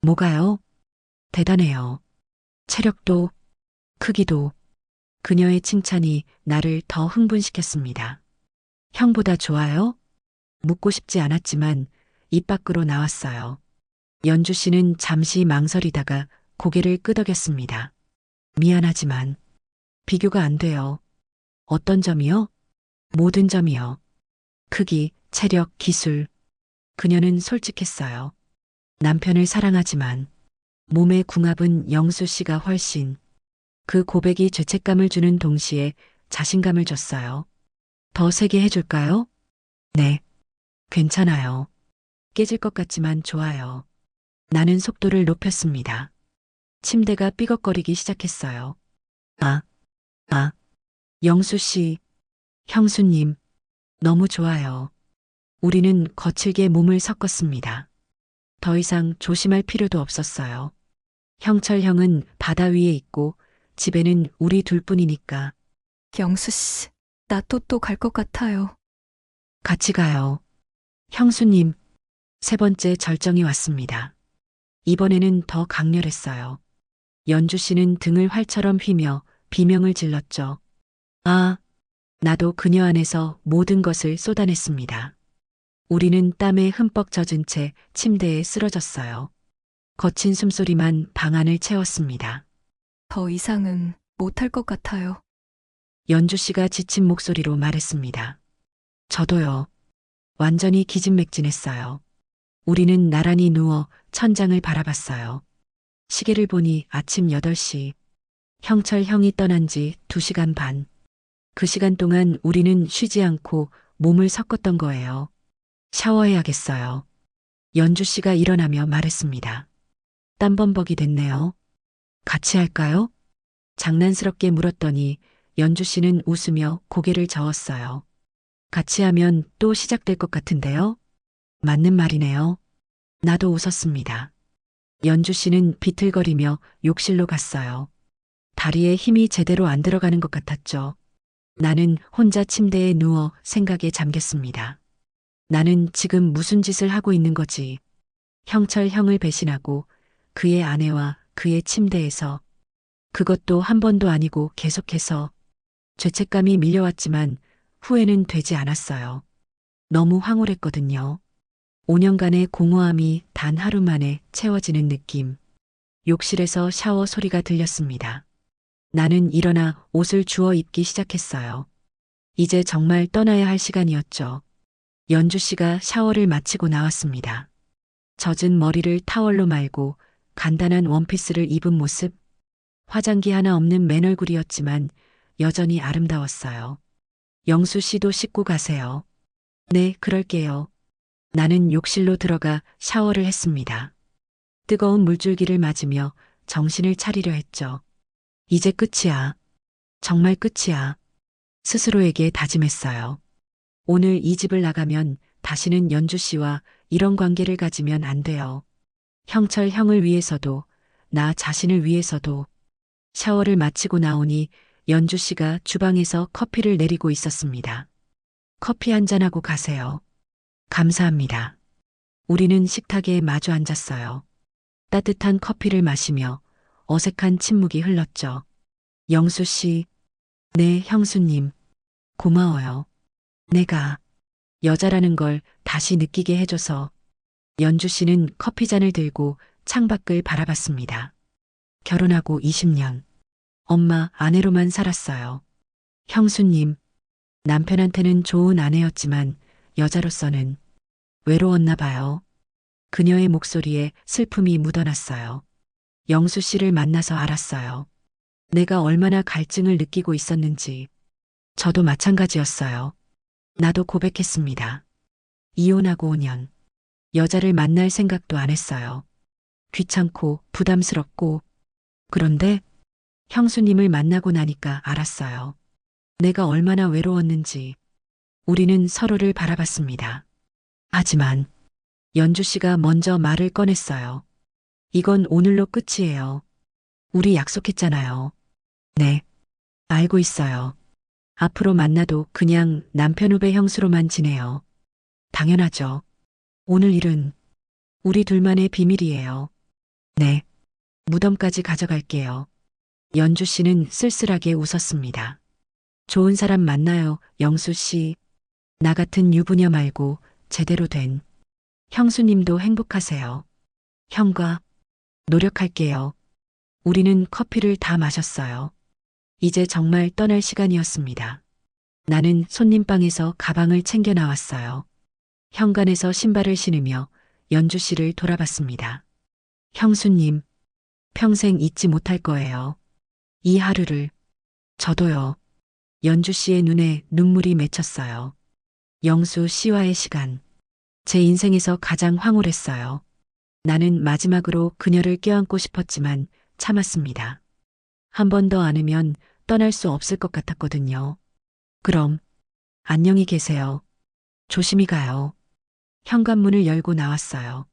뭐가요? 대단해요. 체력도 크기도. 그녀의 칭찬이 나를 더 흥분시켰습니다. 형보다 좋아요? 묻고 싶지 않았지만 입 밖으로 나왔어요. 연주 씨는 잠시 망설이다가 고개를 끄덕였습니다. 미안하지만 비교가 안 돼요. 어떤 점이요? 모든 점이요. 크기, 체력, 기술. 그녀는 솔직했어요. 남편을 사랑하지만 몸의 궁합은 영수 씨가 훨씬. 그 고백이 죄책감을 주는 동시에 자신감을 줬어요. 더 세게 해줄까요? 네. 괜찮아요. 깨질 것 같지만 좋아요. 나는 속도를 높였습니다. 침대가 삐걱거리기 시작했어요. 아, 아, 영수 씨, 형수님, 너무 좋아요. 우리는 거칠게 몸을 섞었습니다. 더 이상 조심할 필요도 없었어요. 형철 형은 바다 위에 있고 집에는 우리 둘뿐이니까. 영수 씨, 나 또 갈 것 같아요. 같이 가요. 형수님, 세 번째 절정이 왔습니다. 이번에는 더 강렬했어요. 연주 씨는 등을 활처럼 휘며 비명을 질렀죠. 아, 나도 그녀 안에서 모든 것을 쏟아냈습니다. 우리는 땀에 흠뻑 젖은 채 침대에 쓰러졌어요. 거친 숨소리만 방 안을 채웠습니다. 더 이상은 못할 것 같아요. 연주 씨가 지친 목소리로 말했습니다. 저도요. 완전히 기진맥진했어요. 우리는 나란히 누워 천장을 바라봤어요. 시계를 보니 아침 8시. 형철 형이 떠난 지 2시간 반. 그 시간 동안 우리는 쉬지 않고 몸을 섞었던 거예요. 샤워해야겠어요. 연주 씨가 일어나며 말했습니다. 땀범벅이 됐네요. 같이 할까요? 장난스럽게 물었더니 연주 씨는 웃으며 고개를 저었어요. 같이 하면 또 시작될 것 같은데요? 맞는 말이네요. 나도 웃었습니다. 연주 씨는 비틀거리며 욕실로 갔어요. 다리에 힘이 제대로 안 들어가는 것 같았죠. 나는 혼자 침대에 누워 생각에 잠겼습니다. 나는 지금 무슨 짓을 하고 있는 거지? 형철 형을 배신하고 그의 아내와 그의 침대에서 그것도 한 번도 아니고 계속해서 죄책감이 밀려왔지만 후회는 되지 않았어요. 너무 황홀했거든요. 5년간의 공허함이 단 하루 만에 채워지는 느낌. 욕실에서 샤워 소리가 들렸습니다. 나는 일어나 옷을 주워 입기 시작했어요. 이제 정말 떠나야 할 시간이었죠. 연주 씨가 샤워를 마치고 나왔습니다. 젖은 머리를 타월로 말고 간단한 원피스를 입은 모습. 화장기 하나 없는 맨얼굴이었지만 여전히 아름다웠어요. 영수 씨도 씻고 가세요. 네, 그럴게요. 나는 욕실로 들어가 샤워를 했습니다. 뜨거운 물줄기를 맞으며 정신을 차리려 했죠. 이제 끝이야. 정말 끝이야. 스스로에게 다짐했어요. 오늘 이 집을 나가면 다시는 연주 씨와 이런 관계를 가지면 안 돼요. 형철 형을 위해서도, 나 자신을 위해서도. 샤워를 마치고 나오니 연주 씨가 주방에서 커피를 내리고 있었습니다. 커피 한 잔하고 가세요. 감사합니다. 우리는 식탁에 마주 앉았어요. 따뜻한 커피를 마시며 어색한 침묵이 흘렀죠. 영수 씨, 네, 형수님. 고마워요. 내가 여자라는 걸 다시 느끼게 해줘서. 연주 씨는 커피잔을 들고 창밖을 바라봤습니다. 결혼하고 20년. 엄마, 아내로만 살았어요. 형수님, 남편한테는 좋은 아내였지만 여자로서는 외로웠나 봐요. 그녀의 목소리에 슬픔이 묻어났어요. 영수 씨를 만나서 알았어요. 내가 얼마나 갈증을 느끼고 있었는지. 저도 마찬가지였어요. 나도 고백했습니다. 이혼하고 5년. 여자를 만날 생각도 안 했어요. 귀찮고 부담스럽고. 그런데 형수님을 만나고 나니까 알았어요. 내가 얼마나 외로웠는지. 우리는 서로를 바라봤습니다. 하지만 연주 씨가 먼저 말을 꺼냈어요. 이건 오늘로 끝이에요. 우리 약속했잖아요. 네, 알고 있어요. 앞으로 만나도 그냥 남편 후배 형수로만 지내요. 당연하죠. 오늘 일은 우리 둘만의 비밀이에요. 네, 무덤까지 가져갈게요. 연주 씨는 쓸쓸하게 웃었습니다. 좋은 사람 만나요, 영수 씨. 나 같은 유부녀 말고 제대로 된. 형수님도 행복하세요. 형과 노력할게요. 우리는 커피를 다 마셨어요. 이제 정말 떠날 시간이었습니다. 나는 손님방에서 가방을 챙겨 나왔어요. 현관에서 신발을 신으며 연주 씨를 돌아봤습니다. 형수님, 평생 잊지 못할 거예요. 이 하루를. 저도요. 연주 씨의 눈에 눈물이 맺혔어요. 영수 씨와의 시간. 제 인생에서 가장 황홀했어요. 나는 마지막으로 그녀를 껴안고 싶었지만 참았습니다. 한 번 더 안으면 떠날 수 없을 것 같았거든요. 그럼 안녕히 계세요. 조심히 가요. 현관문을 열고 나왔어요.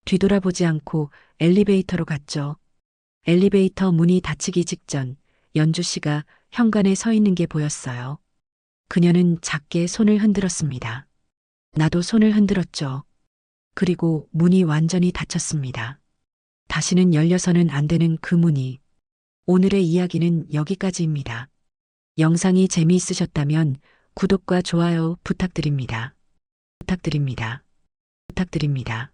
뒤돌아보지 않고 엘리베이터로 갔죠. 엘리베이터 문이 닫히기 직전 연주 씨가 현관에 서 있는 게 보였어요. 그녀는 작게 손을 흔들었습니다. 나도 손을 흔들었죠. 그리고 문이 완전히 닫혔습니다. 다시는 열려서는 안 되는 그 문이. 오늘의 이야기는 여기까지입니다. 영상이 재미있으셨다면 구독과 좋아요 부탁드립니다. 부탁드립니다. 부탁드립니다.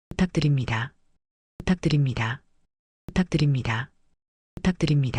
부탁드립니다. 부탁드립니다. 부탁드립니다. 부탁드립니다.